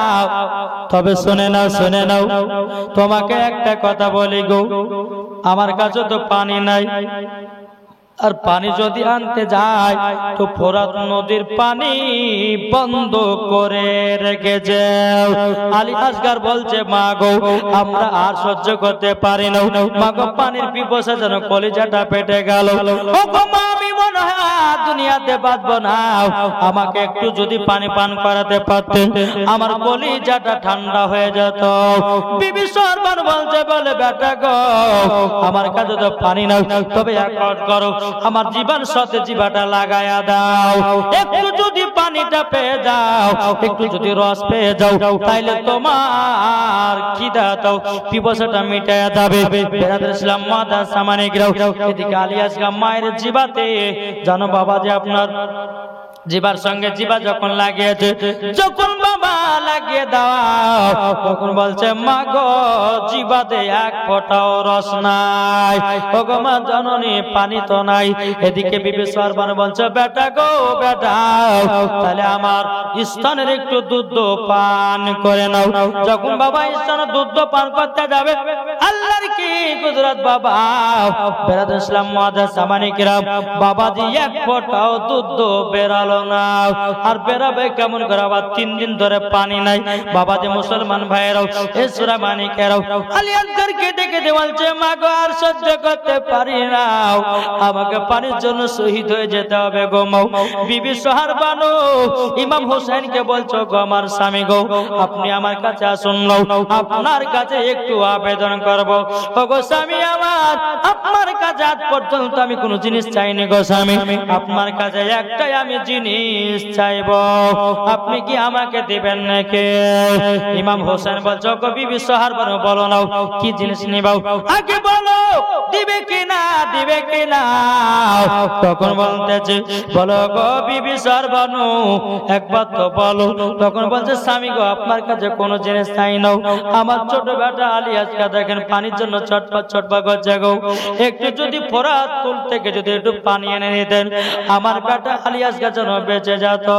তবে শুনে নাও শুনে নাও, তোমাকে একটা কথা বলি গো, আমার কাছে তো পানি নাই, আর পানি যদি আনতে যায় তো ফোরাত নদীর পানি বন্ধ করে রেখে যাও। আলী আসগার বলছে মা গো, আমরা আর সহ্য করতে পারি না, মা গো পানির পিপাসা যেন কলিজাটা পেটে গেল। ও গো মা, আমি মনে হয় দুনিয়াতে বাঁচবো না, আমাকে একটু যদি পানি পান করাতে পারতে আমার কলিজাটা ঠান্ডা হয়ে যেত। বিবি সরবার বলছে, বলে বেটা গো, আমার কাছে তো পানি নাই, তবে এক কাজ করো, আমার জীবন সাথে জিভাটা লাগায়া দাও, একটু যদি পানিটা পেয়ে যাও, একটু যদি রস পেয়ে যাও, তাইলে তোমার খিদা দাও পিপাসাটা মিটায়া যাবে। বেরাদুল ইসলাম মাদার সামানিকরাও, এদিকে আলী আসগার মায়ের জিভাতে জানো বাবা যে আপনার জিবার সঙ্গে জিবা যখন লাগিয়েছে, যখন বাবা লাগিয়ে দাও, তখন বলছে মা গো, জিবাতে এক ফোঁটাও রস নাই, ও গো মা জননী পানি তো নাই। এদিকে বিবি সরবার বলছে, বেটা গো বেটা, তাহলে আমার স্তনের একটু দুধ পান করে নাও। যখন বাবা স্তন দুধ পান করতে যাবে, আল্লাহর কি কুদরত বাবা, বেরাদুল ইসলাম মুআজ্জাজ সামানি কিরাম, বাবাজি এক ফোঁটাও দুধ বেরালো না। আর বেরাবে কেমন করে, আবার 3 দিন ধরে পানি নাই। বাবাজি মুসলমান ভাইরাও, এ সূরা মানিকেরাও, আলী আসগরকে ডেকে বলছে মা গো, আর সহ্য করতে পারি না, আমাকে পানির জন্য শহীদ হয়ে যেতে হবে গো মা। বিবি সোহার বানু ইমাম হোসেনকে বলছো, গো আমার স্বামী গো, আপনি আমার কাছে আসুন, আপনার কাছে একটু আবেদন করব। ও গো স্বামী আমার, আপনার কাছে আজ পর্যন্ত আমি কোনো জিনিস চাইনি গো স্বামী, আপনার কাছে একটাই আমি জিনিস চাইব, আপনি কি আমাকে দিবেন নাকি? ইমাম হোসেন বলছো, গো বিবি সোহার বানু বলো নাও, কি জিনিস নিবাও, আগে বলো দিবে কিনা দিবে কিনা। তখন বলতেছে, বলো গো বিবি সোহার বানু, একবার তো বলো। তখন বলছে, স্বামী গো, আপনার কাছে কোনো জিনিস চাই নাও, আমার ছোট বেটা আলী আসগার দেখেন পানির জন্য ছটফট ছটফট করছে গো, একটু যদি ফোরাত কুল থেকে যদি একটু পানি এনে নিতেন, আমার বেটা আলী আসগার জন্য বেঁচে যেত।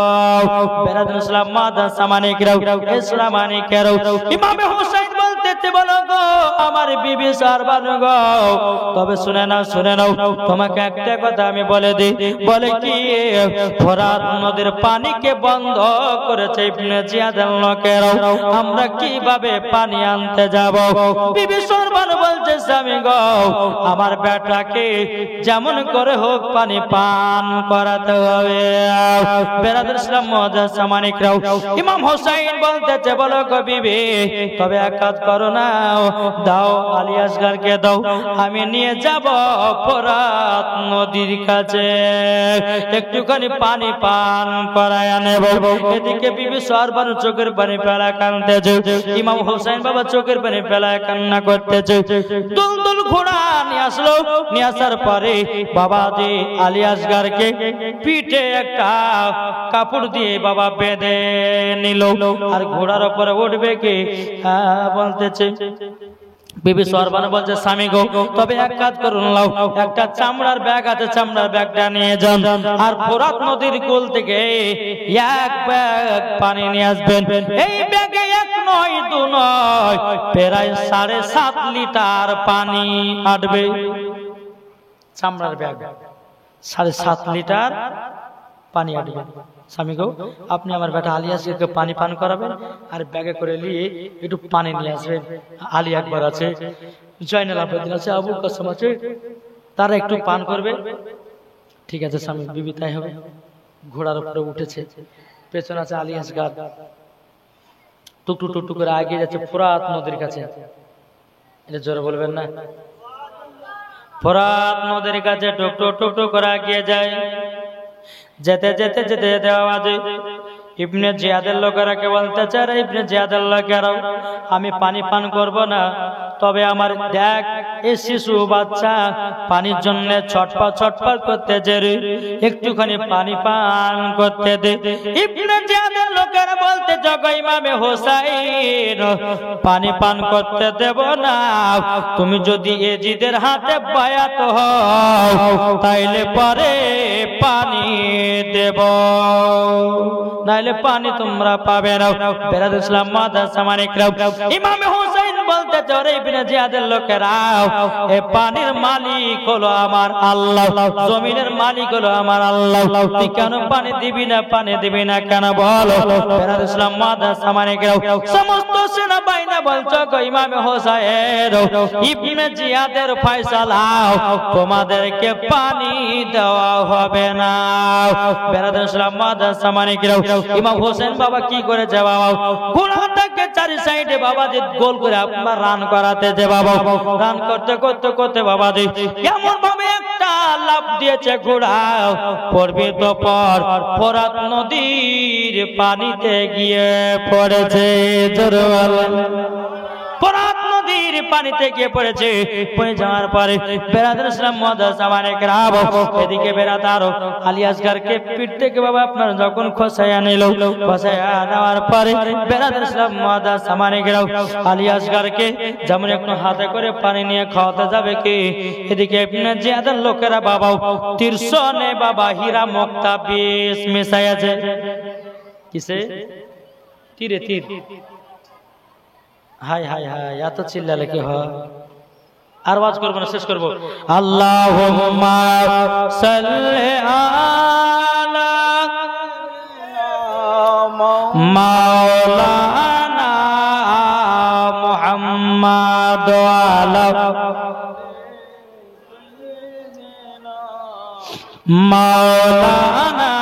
বেরাদুল ইসলাম মুআজ্জাজ সামানিকরাও, এ সূরা মানিকেরাও, ইমাম হোসেন বলতেছে, বলো গো আমার বিবি সরবানু গো, তবে শুনে নাও শুনে নাও, তোমাকে একটা কথা আমি বলে দিই। বলে কি, ফোরাত নদীর পানিকে বন্ধ করেছে ইবনে জিয়াদের লোকেরা, আমরা কিভাবে পানি আনতে যাব? বিবি সরবানু বলছে, স্বামী গো, আমার বেটাকে যেমন করে হোক পানি পান করাতে হবে। বেরাদুল ইসলাম মুআজ্জাজ সামানিকরাও, ইমাম হোসেন বলতেছে, বলো গো বিবি, তবে এক কাজ করো না, দাও আলী আসগারকে দাও, আমি নিয়ে যাব ফোরাত নদীর কাছে, একটুখানি পানি পান করায় নেব। এদিকে বিবি সরবানু চোখের পানি ফেলা কাঁদতেছে, ইমাম হোসেন বাবা চোখের পানি ফেলা কান্না করতেছে। দুলদুল ঘোড়া নিয়ে আসলো, নিয়ে আসার পরে বাবাজি আলী আসগারকে পিঠে একটা কাপড় দিয়ে বাবা বেঁধে নিল, আর ঘোড়ার উপরে উঠবে কি বলতেছে। বিবি সরবানু বলছে, স্বামী গো, তবে এক কাজ করুন, লাও একটা চামড়ার ব্যাগ আছে, চামড়ার ব্যাগটা নিয়ে যান, আর ফোরাত নদীর কুল থেকে এক ব্যাগ পানি নিয়ে আসবেন। এই ব্যাগে এক নয় দু নয়, প্রায় 7.5 লিটার পানি আটবে। চামড়ার ব্যাগ 7.5 লিটার পানি আটবে। স্বামী গো, আপনি আমার বেটা আলী আসগারকে পানি পান করাবেন, আর ব্যাগে করে নিয়ে একটু পানি নিয়ে আসবেন। আলী আকবর আছে, জয়নাল আবেদিন আছে, আবুল কাসেম আছে, তারা একটু পান করবে। ঠিক আছে স্বামী, বিবি তাই হবে। ঘোড়ার উপরে উঠেছে, পেছনে আছে আলী আসগার, টুকটু টুকটু করে এগিয়ে যাচ্ছে ফোরাত নদীর কাছে। এটা জোরে বলবেন না? ফোরাত নদীর কাছে টুকটু টুকটু করে এগিয়ে যায়। যেতে যেতে যেতে যেতে আওয়াজে ইবনে জিয়াদের লোকেরা কে বলতেছে, আরে ইবনে জিয়াদের লোকেরাও, আমি পানি পান করব না, তবে আমার দেখ এই শিশু বাচ্চা পানির জন্য ছটফট ছটফট করতে, যে একটুখানি পানি পান করতে দে। ইবনে জিয়াদের লোক লোকেরা বলতে জগ ইমামে হোসাইন পানি পান করতে দেব না, তুমি যদি এজিদের হাতে বায়াত হও তাইলে পরে পানি দেব, নাইলে পানি তোমরা পাবে না। বেরাদুল ইসলাম মাদ্রাসা মানিকরাও ইমামে হোসেন বলতে জরে ইবনে জিয়াদের লোকেরা এই পানির মালিক হলো আমার আল্লাহ, জমিনের মালিক হলো আমার আল্লাহ, তুই কেন পানি দিবি না, পানি দিবি না কেন বলো? বেরাদুল ইসলাম মাদ্রাসা মানিকরাও সমস্ত সেনাবাহিনী বলছো গো ইমামে হোসেন ইবনে জিয়াদের ফয়সালা তোমাদেরকে পানি দেওয়া হবে না। বেরাদুল ইসলাম মাদ্রাসা মানিকরাও ইমাম হোসেন বাবা কি করেছে বাবা, ঘোড়াটাকে চারি সাইডে বাবা যে গোল করে আপনার রান করাতে যে বাবা, রান করতে করতে করতে বাবা যে এমন ভাবে একটা লাফ দিয়েছে ঘোড়া, পড়বে তো পর ফোরাত নদীর পানিতে গিয়ে পড়েছে। ফোরাত নদীর পানিতে গিয়ে পড়েছে, পড়ে যাওয়ার পরে বেরাদুল ইসলাম মাদ্রাসা মানিকরাও এদিকে বেরাদার আলী আসগরকে পিঠ থেকে বাবা আপনার যখন খসায়া নিল, খসায়া নেওয়ার পরে বেরাদুল ইসলাম মাদ্রাসা মানিকরাও আলী আসগরকে যেমন একটু হাতে করে পানি নিয়ে খাওয়াতে যাবে কি, এদিকে ইবনে জিয়াদের লোকেরা বাবা তীরশনে বাবা হীরা মুক্তা বিষ মিশাইছে। কিসে? তীরে তীর। হাই হাই হাই, এত চিল্লালে কি হয়? আর ওয়াজ করবো না, শেষ করবো। আল্লাহুম্মা সাল্লি আলা মাওলানা মুহাম্মাদ ওয়া আলা মাওলানা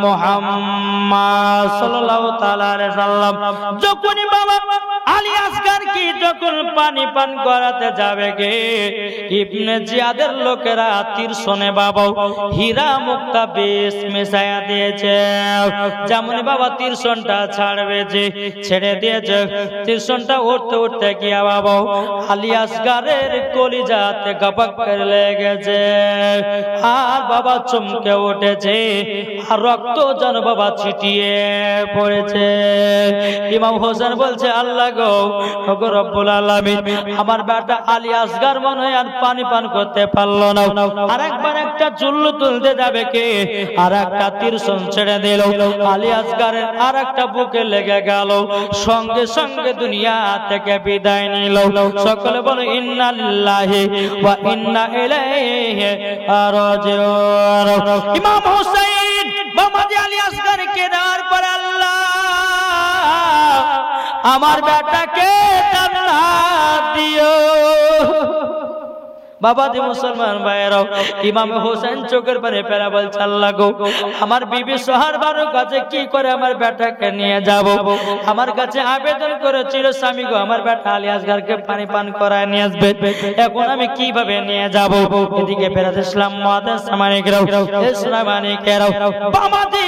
মুহাম্মদ সাল্লাল্লাহু তাআলা আলাইহি সাল্লাম যখনই বাবা আলী আসগর কি যখন পানি পান করাতে যাবে গে, ইবনে জিয়াদের লোকেরা তীরশনে বাবা হীরা মুক্তা বিষ মিশায়া দিয়েছে। যেমন বাবা তীরশনটা ছাড়বে যে ছেড়ে দিয়েছে, তীরশনটা উঠতে উঠতে গিয়া বাবা আলী আসগরের কলিজাতে গপক করে লেগেছে, আর বাবা চমকে উঠেছে, আর রক্ত যেন বাবা ছিটিয়ে পড়েছে। ইমাম হোসেন বলছে আল্লাহ গো রব্বুল আলামিন, আমার বেটা আলী আসগর মনে হয় আর পানি পান করতে পারলো না, আর একবার একটা চুল্লু তুলতে যাবে কে, আর একটা তীরশন ছেড়ে দিল, আলী আসগরের আর একটা বুকে লেগে গেল, সঙ্গে সঙ্গে দুনিয়া থেকে বিদায় নিল। সকলে বলো ইন্না লিল্লাহি ওয়া ইন্না ইলাইহি রাজিউন। ইমাম হোসেন মোহাম্মদ আলী আসগরকে দেওয়ার পর আল্লাহ আমার বেটাকে জান্নাত দিও। বাবা দি মুসলমান ভাইরাও ইমাম হোসেন চোখের পানি ফেলা বলছে আল্লাহ গো, আমার বিবি সোহার বারো কাছে কি করে আমার বেটাকে নিয়ে যাব, আমার কাছে আবেদন করেছিল স্বামী গো আমার বেটা আলী আসগরকে পানি পান করায় নিয়ে আসবে, এখন আমি কিভাবে নিয়ে যাব? এদিকে বেরাদুল ইসলাম মাদ্রাসা মানিকরাও ইসলাম মানিকেরাও বাবা দি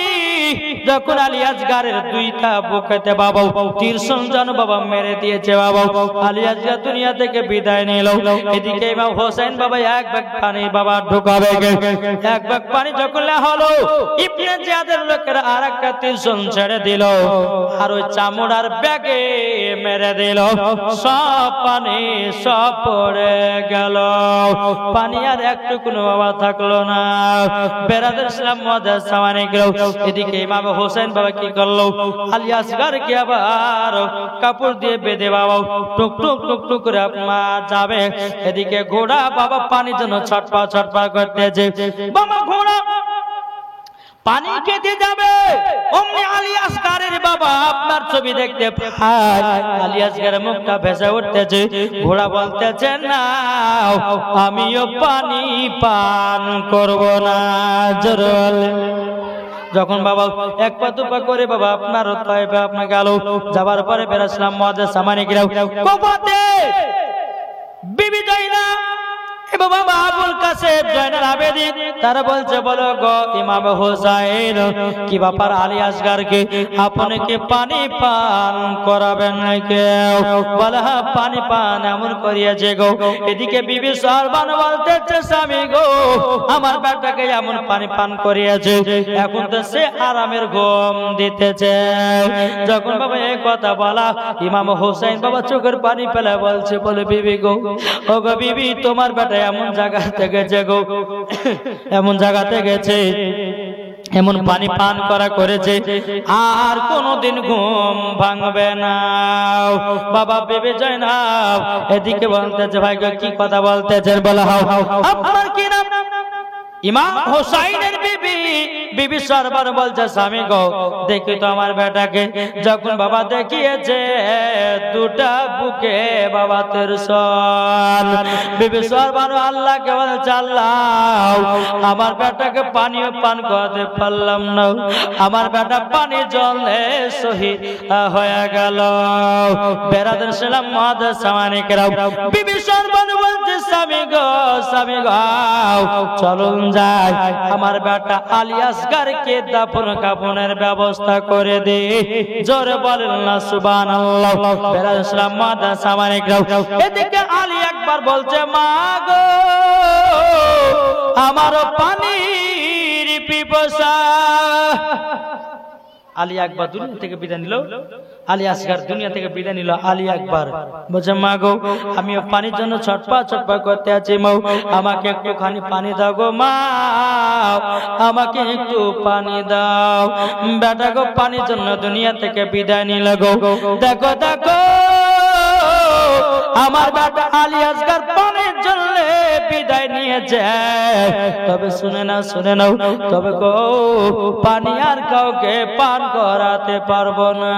যখন আলী আসগরের দুইটা বুকেতে বাবা তীরশন যেন বাবা মেরে দিয়েছে, বাবা আলী আসগর দুনিয়া থেকে বিদায় নিল। এদিকে ইমাম হোসেন বাবা এক ব্যাগ পানি বাবা ঢুকাবে, এক ব্যাগ পানি যখন হলো ইবনে জিয়াদের লোকেরা আর একটা তীরশন ছেড়ে দিল, আর ওই চামড়ার ব্যাগে মেরে দিল, সব পানি সব পড়ে গেল, পানি আর একটুকুনো বাবা থাকলো না। বেরাদুল ইসলাম মাদ্রাসা মানিকরাও এদিকে ইমাম হোসেন বাবা কি করলো, আলী আসগরকে আবার কাপড় দিয়ে বেঁধে বাবা টুক টুক টুক টুক করে যাবে। এদিকে ঘোড়া বাবা পানি যেন ছটপা ছটপা করতেছে, বাবা ঘোড়া পানি খেতে যাবে, অমনি আলী আসগরের বাবা আপনার ছবি দেখতে পায়, আলী আসগরের মুখটা ভেসে উঠতেছে, ঘোড়া বলতেছে না আমিও পানি পান করব না। জোরে যখন বাবা এক পা দুপা করে বাবা আপনার তয়বা আপনা গেল, যাবার পরে বেরাদুল ইসলাম মাদ্রাসা মানিকরাও কোপাতে বিবি যাইনা বাবা আবুল কাসেম জয়নাল আবেদিন তারা বলছে বলো গো ইমাম হোসাইন কি ব্যাপার আলী আসগরকে আপনি কি পানি পান করাবেন না কেউ বলে হ্যাঁ পানি পান এমন করিয়েছে গো এদিকে বিবি সরবান বলতেছে স্বামী গো আমার বেটাকে এমন পানি পান করিয়েছে এখন তো সে আরামের ঘুম দিতেছে যখন বাবা এই কথা বলা ইমাম হোসেন বাবা চোখের পানি ফেলে বলছে বলে বিবি গো ও গো বিবি তোমার বেটা এমন জায়গা থেকে গেছে গো এমন জায়গাতে গেছে এমন পানি পান করেছে আর কোনদিন ঘুম ভাঙবে না বাবা ভেবে যায় না এদিকে বলতেছে ভাই গো কি কথা বলতেছেন বলে হাও আপনার কি নাম ইমাম হোসাইনের বিবি বিবি সরবার বলছে স্বামী গো দেখি তো আমার বেটাকে যখন বাবা দেখিয়েছে দুটা বুকে বাবা তেরসন বিবি সরবার আল্লাহকে বলছে আল্লাহ আমার বেটাকে পানিও পান করতে পারলাম না আমার বেটা পানি জলে শহীদ হয়ে গেল বেরাদার সালাম মহাদাস সামানিকরাও বিবি সরবার বলছে স্বামী গো চলুন যাই আমার বেটা আলী আসগরকে দাফন কাফনের ব্যবস্থা করে দে জোরে বলেন না সুবহানাল্লাহ বেরাদার সালাম মহাদাস সামানিকরাও এদিকে আলী একবার বলছে মা গো আমারও পানির পিপাসা আলী আকবর দুনিয়া থেকে বিদায় নিল আলী আসগর দুনিয়া থেকে বিদায় নিল আলী আকবর বলছে মা গো আমিও পানির জন্য ছটপা করতে আছি মা আমাকে একটুখানি পানি দাও গো মা আমাকে একটু পানি দাও বেটা গো পানির জন্য দুনিয়া থেকে বিদায় নিল গো দেখো দেখো আমার বেটা আলী আসগর পানির জন্য বিদায় নিয়েছে তবে শুনে নাও তবে গো পানি আর কাউকে পান করাতে পারবো না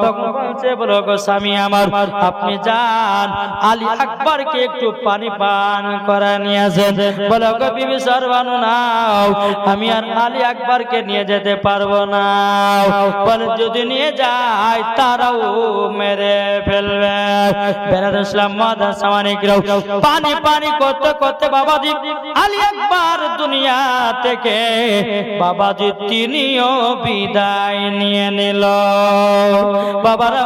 তখন বলছে বলো গো স্বামী আমার আপনি যান আলী আকবরকে একটু পানি পান করা নিয়ে আসেন বলো গো বিবি সরবানু নাও আমি আর আলী আকবরকে নিয়ে যেতে পারবো না বলে যদি নিয়ে যায় তারাও মেরে ফেলবে বেরাদার ইসলাম মাদার সামানিকরাও পানি পানি করতে করতে বাবাজি আলী আকবর দুনিয়া থেকে বাবাজি তিনিও বিদায় নিয়ে নিল বাবারা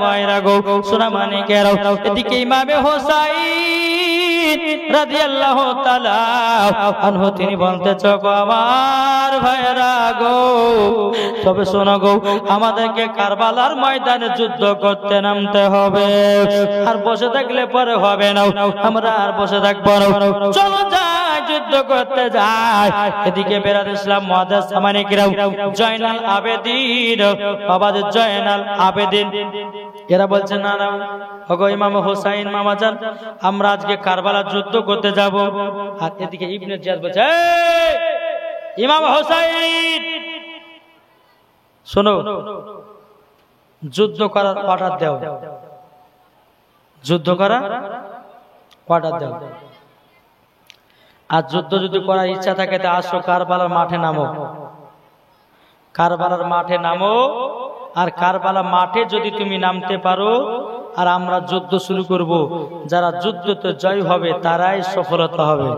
ভাইরা গো সোনা মানিকেরাও এদিকে ইমামে হোসাইন রাদিয়াল্লাহু তাআলা আনহু তিনি বলতেছে গো আমার ভাইরা গো তবে শোনো গো আমাদেরকে কারবালার ময়দানে যুদ্ধ করতে নামতে হবে আর বসে থাকলে পরে হবে না আমরা আর বসে থাকবো না চলো যাই যুদ্ধ করতে যাই এদিকে বেরাদার ইসলাম মুআদ্দাস সামানিকরাও জয়নাল আবেদিন বাবাদের জয়নাল আবেদিন এরা বলছে না না ওগো ইমাম হোসাইন মামাজান আমরা আজকে কারবালা যুদ্ধ করতে যাব আর এদিকে ইবনে জিয়াদ বলছে ইমাম হোসাইন শোনো যুদ্ধ করার অর্ডার দাও যুদ্ধ করা অর্ডার দাও আর যুদ্ধ যদি করার ইচ্ছা থাকে তা আসো কারবালার মাঠে নামো কারবালার মাঠে নামো আর কারবালা মাঠে যদি তুমি নামতে পারো আর আমরা যুদ্ধ শুরু করব যারা যুদ্ধতে জয় হবে তারাই সফলতা হবে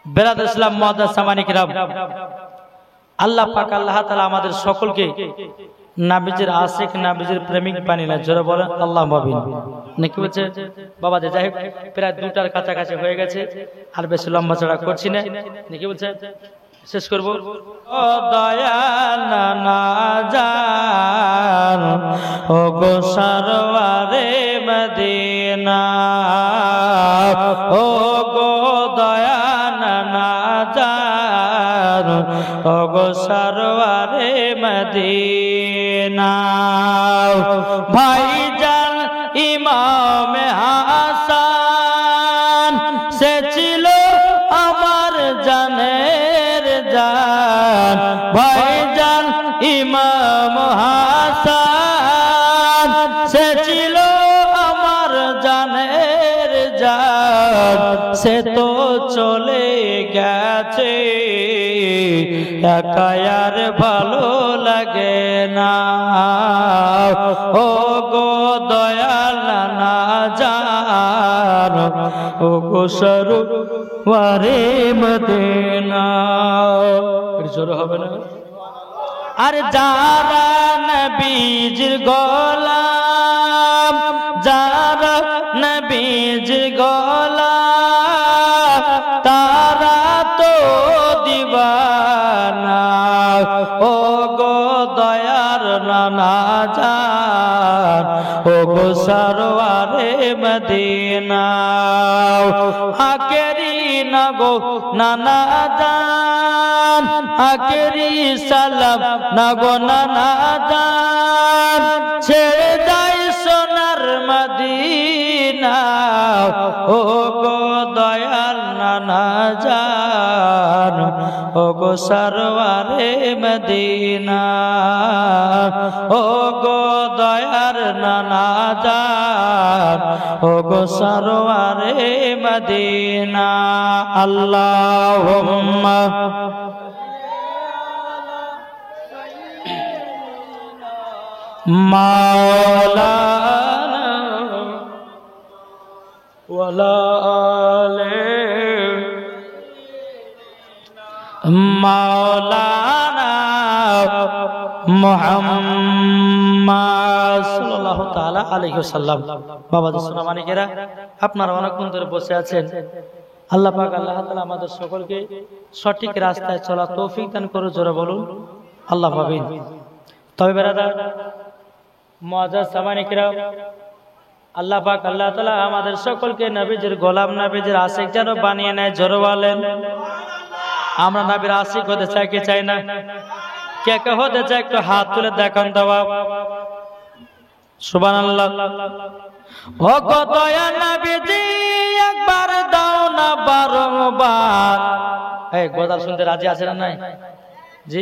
বেরাদার ইসলাম মুআদ্দাস সামানিকরাম আল্লাহ পাক আল্লাহ তাআলা আমাদের সকলকে নাবিজের আশিক নাবিজের প্রেমিক বানিয়ে না জোরে বলেন আল্লাহুম্মা আমিন নাকি বলছে বাবা যে যাই হোক প্রায় 2টার কাছাকাছি হয়ে গেছে আর বেশি লম্বা চড়া করছি না নাকি বলছে শেষ করব ও দয়াল না জান ও গো সরওয়ারে মদিনা ও গো দয়াল না জান ও গো সরওয়ারে মদিনা ভাইজান ইমামে হাসান সে ছিল আমার জানের জান ভাইজান ইমাম হাসান সে ছিল আমার জানের জান সে তো চলে গেছে একা আর ভালো লাগে না ও গো দয়াল না জান ও গো সরওয়ারে মদিনা। জোর হবে না? আর যারা নবীজির গোলাম, যারা নবীজির গোলাম, তারা তো দিওয়ানা। ও গো দয়ার নানা জান, ও গো সরওয়ারে মদিনা। আকেরি না গো নানা জান, আকেরি সালাম না গো নানা জান, ছেড়ে যাই সোনার মদিনা। ও গো দয়াল নানা জান, ও গো সরওয়ারে মদিনা। ও গো দয়ার নানা জান, ও গো সরওয়ারে মদিনা। আল্লাহুম্মা মাওলানা ওয়ালা আলে মাওলানা মুহাম্মদ সাল্লাল্লাহু তাআলা আলাইহি ওয়াসাল্লাম। বাবাজি সোনা মানিকেরা, আপনারা অনেকক্ষণ ধরে বসে আছেন। আল্লাহ পাক আল্লাহ তাআলা আমাদের সকলকে সঠিক রাস্তায় চলা তৌফিক দান করুন। জোরে বলুন আল্লাহ পাবেন। তবে বেরাদার মুআজ্জাজ সামানিকেরা, আল্লাহ পাক আল্লাহ তাআলা আমাদের সকলকে নবীজির গোলাম, নবীজির আশিক যেন বানিয়ে নেয়। জোরে বলেন আমরা নবীর আশিক হতে চাই কি চাই না? কে কে হতে চাই একটু হাত তুলে দেখান তো বাবা। সুবহানাল্লাহ। ও গো দয়া নবীজি একবার দাও না বারংবার। এই গজল শুনতে রাজি আছে না নাই? জি,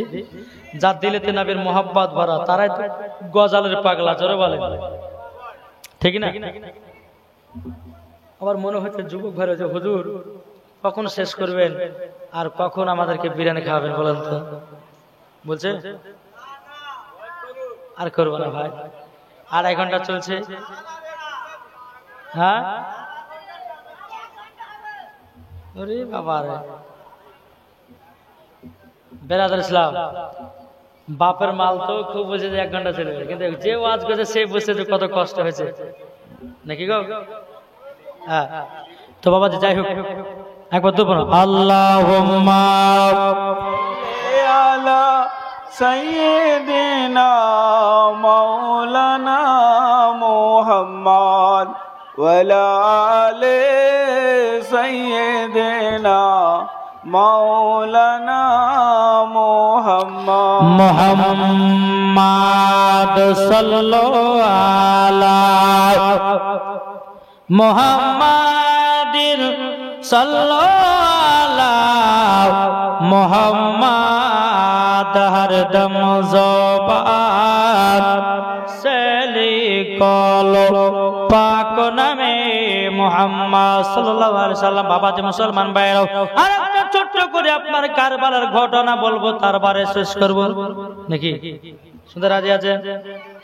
যার দিলেতে নবীর মোহাব্বত ভরা তারাই তো গজলের পাগলা। জোরে বলেন ঠিক না? আবার মনে হচ্ছে যুবক ভাই যে হুজুর কখন শেষ করবেন আর কখন আমাদেরকে বিরিয়ানি খাওয়াবেন বলেন তো? বলছে আর করবো না ভাই, 2.5 ঘন্টা চলছে। হ্যাঁ ওরে বাবা রে। বেরাদার ইসলাম, বাপের মাল তো খুব বুঝে যে 1 ঘন্টা চলে যাবে, কিন্তু যে ওয়াজ করছে সে বুঝছে যে কত কষ্ট হয়েছে নাকি গো? হ্যাঁ তো বাবাজি যাই হোক একবার তো বলো আল্লাহুম্মা আলা সাইয়্যিদিনা মাওলানা মুহাম্মদ ওয়ালা আলি সাইয়্যিদিনা মাওলানা মুহাম্মদ। মুহাম্মদ সাল্লাল্লাহু আলা মুহাম্মাদিন সাল্লাল্লাহু আলা মুহাম্মদ হরদম জবান সে লিখলো পাক নামে মুহাম্মদ সাল্লাল্লাহু আলাইহি সাল্লাম। বাবাজি মুসলমান ভাইরাও, আর একটা ছোট্ট করে আপনার কারবালার ঘটনা বলবো, তারপরে শেষ করব নাকি? সুন্দর রাজি আছে?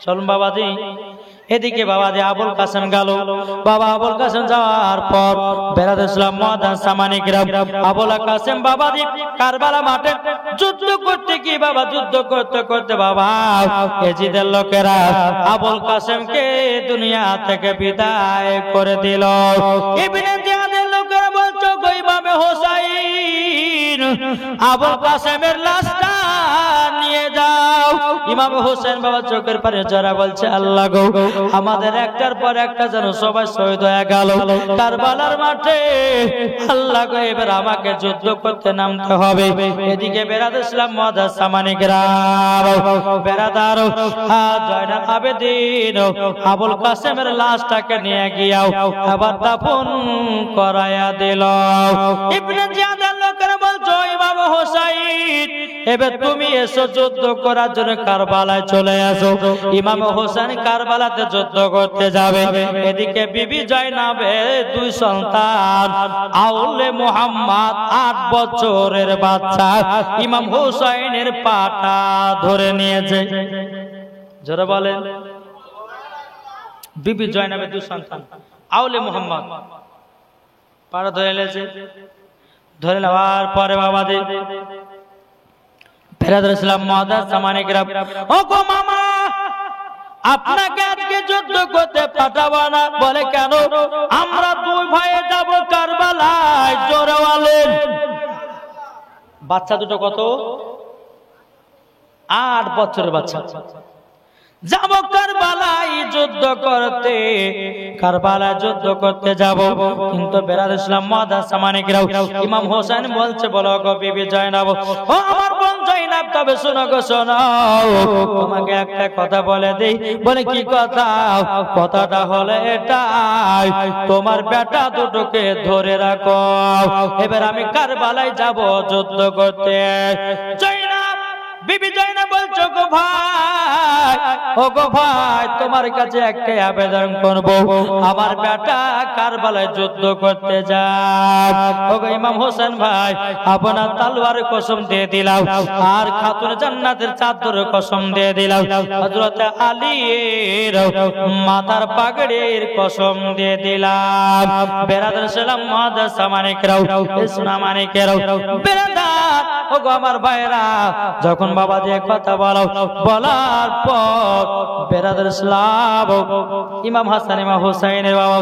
চলুন বাবাজি। এদিকে বাবাজি আবুল কাসেম গেল। বাবা আবুল কাসেম যাওয়ার পর বেরাদ ইসলাম মুআজ্জাজ সামানিকরা আবুল কাসেম বাবাজি কারবালা মাঠে যুদ্ধ করতে কি বাবা, যুদ্ধ করতে করতে বাবা এজিদের লোকেরা আবুল কাসেমকে দুনিয়া থেকে বিদায় করে দিল। ইবনে জিয়াদের লোকেরা বলছো গো ইমামে হোসাইন আবুল কাসেমের লাশটা নিয়ে যাও। ইমাম হোসেন বাবা চোখের পানি যারা বলছে আল্লাহ গো আমাদের একটার পর একটা যেন সবাই শহীদ হয়ে গেল কারবালার মাঠে। আল্লাহ গো এবার আমাকে যুদ্ধ করতে নামতে হবে। এদিকে বেরাদ ইসলাম মুআজ্জাজ সামানিকরা বেরাদার জয়নাল আবেদিন আবুল কাসেমের লাশটাকে নিয়ে গিয়াও আবার দাফন করায়া দিল। ইবনে জিয়াদের লোকেরা বলছো ইমাম হোসাইন এবার তুমি এসো যুদ্ধ করার জন্য কারবালায় চলে আসো। ইমাম হোসেন কারবালাতে যুদ্ধ করতে যাবে। এদিকে বিবি জয়নাবের 2 সন্তান আউলে মুহাম্মদ 8 বছরের বাচ্চা ইমাম হোসেনের পাটা ধরে নিয়েছে। জোরে বলেন। বিবি জয়নাবের 2 সন্তান আউলে মুহাম্মদ পাড়া ধরে লেছে, ধরে নেওয়ার পরে বাবাজি বেরাদর ইসলাম মুআদ্দাস সামানিকরা, ও গো মামা আপনাকে আজকে যুদ্ধ করতে পাঠাবো না। বলে কেন? আমরা দুই ভাইয়ে যাব কারবালায়। জোরে বলেন। বাচ্চা দুটো কত? 8 বছরের বাচ্চা। যাব কারবালায় যুদ্ধ করতে, কারবালায় যুদ্ধ করতে যাব। কিন্তু বেরাদর ইসলাম মুআদ্দাস সামানিকরা, ইমাম হোসেন বলছে, বলো গো বিবি জয়নাব, ও আমার বোন জয়নাব, তবে শোনো গো শোনো, তোমাকে একটা কথা বলে দেই। বলে কি কথা? কথাটা হলো এটাই, তোমার বেটা দুটোকে ধরে রাখো, এবার আমি কারবালায় যাব যুদ্ধ করতে। জয়নাব, বিবি জয়নাব বলছো, গো ভাই, ও গো ভাই, তোমার কাছে একটা আবেদন করব, আমার বেটা কারবালায় যুদ্ধ করতে যায়। ও গো ইমাম হোসেন ভাই, আপনার তলোয়ারের কসম দিয়ে দিলাম, আর খাতুন জান্নাতের চাদরের কসম দিয়ে দিলাম, হযরত আলীর মাথার পাগড়ির কসম দিয়ে দিলাম। বেরাদর ইসলাম মুআদ্দাস সামানিকরা, ইসলামানিকেরা, বেরাদার, ও গো আমার ভাইরা, যখন বাবা যে কথা বলার পর বেরাদর ইসলাম ইমাম হাসান ইমাম হুসাইনের বাবা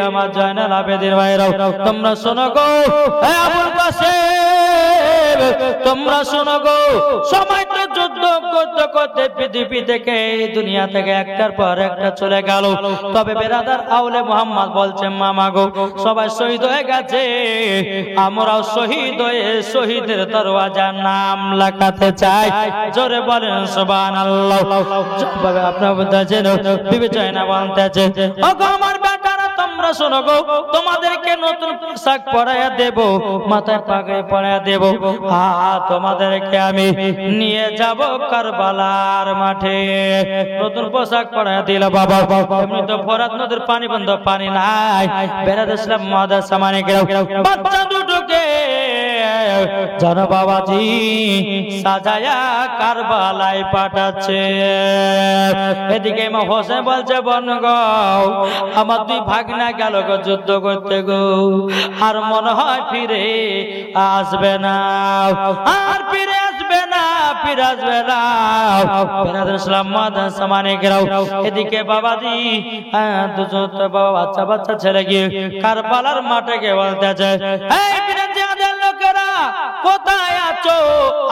আমার জয়নাল আবেদীন ভাইরা, তোমরা শোনো গো, আবুল কাসেম, তোমরা শোনো গো, সময় তো যুদ্ধ করতে করতে পৃথিবী থেকে, দুনিয়া থেকে একটার পর একটা চলে গেল। তবে বেরাদার আউলে মুহাম্মদ বলছে, মামা গো, সবাই শহীদ হয়ে গেছে, আমরাও শহীদ হয়ে শহীদের দরওয়াজার নাম লেখাতে চাই। জোরে বলেন সুবহানাল্লাহ। আপনারা বলতেছেন বিবি জয়নাব বলতেছে, ও গো আমার বেটারা, তোমরা শোনো গো, তোমাদেরকে নতুন পোশাক পরাইয়া দেব, মাথায় পাগড়ি পরাইয়া দেব, তোমাদেরকে আমি নিয়ে যাব কারবালার মাঠে। নতুন পোশাক পরাইয়া দিল বাবা। এমনি তো ফোরাত নদীর পানি বন্ধ, পানি নাই। বেরাদর ইসলাম মুআদ্দাস সামানিকরা, বাচ্চা দুটোকে জান বাবাজি সাজায়া কারবালায় পাঠাচ্ছে। এদিকে ইমাম হোসেন বলছে, বোন গো, আমার দুই ভাগনা গেল গো যুদ্ধ করতে গো, আর মনে হয় ফিরে আসবে না, আর ফিরে আসবে না, ফিরে আসবে না। বেরাদর ইসলাম মুআদ্দাস সামানিকরা, এদিকে বাবাজি দুজন তো বাবা বাচ্চা বাচ্চা ছেলে গিয়ে কারবালার মাঠে গিয়ে বলতেছে, এই বিরাজিয়াদের লোকেরা কোথায় আছো?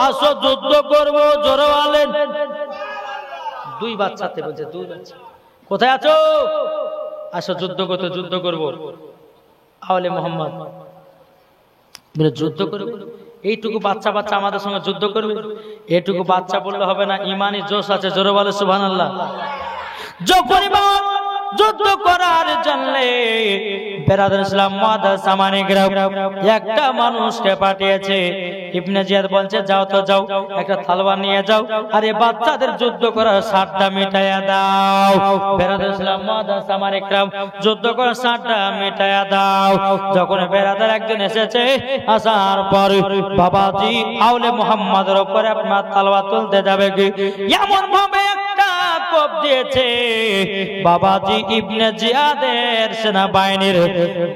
আসো যুদ্ধ করবো। জোরে বলেন। দুই বাচ্চাতে বলছে, দুই বাচ্চা, কোথায় আছো? আসো যুদ্ধ করতে, যুদ্ধ করবো। আওলে মুহাম্মদ যুদ্ধ করবে, এইটুকু বাচ্চা বাচ্চা আমাদের সঙ্গে যুদ্ধ করবে? এইটুকু বাচ্চা বললে হবে না, ইমানি জোশ আছে। জোরে বলে সুবহানাল্লাহ। যখনই যুদ্ধ করার জন্য বেরাদর ইসলাম মুআদ্দাস সামানিকরা একটা মানুষকে পাঠিয়েছে। ইবনে জিয়াদ বলছে, যাও তো যাও, একটা তলোয়ার নিয়ে যাও, আর এই বাচ্চাদের যুদ্ধ করার সারটা মিটাইয়া দাও। বেরাদর ইসলাম মুআদ্দাস সামানিকরা যুদ্ধ করার সারটা মিটাইয়া দাও। যখন বেরাদর একজন এসেছে, আসার পর বাবাজি আউলে মুহাম্মদের উপরে আপনার তলোয়ার তুলতে যাবে কি, এমন ভাবে একটা কোপ দিয়েছে, বাবাজি ইবনে জিয়াদের সেনাবাহিনীর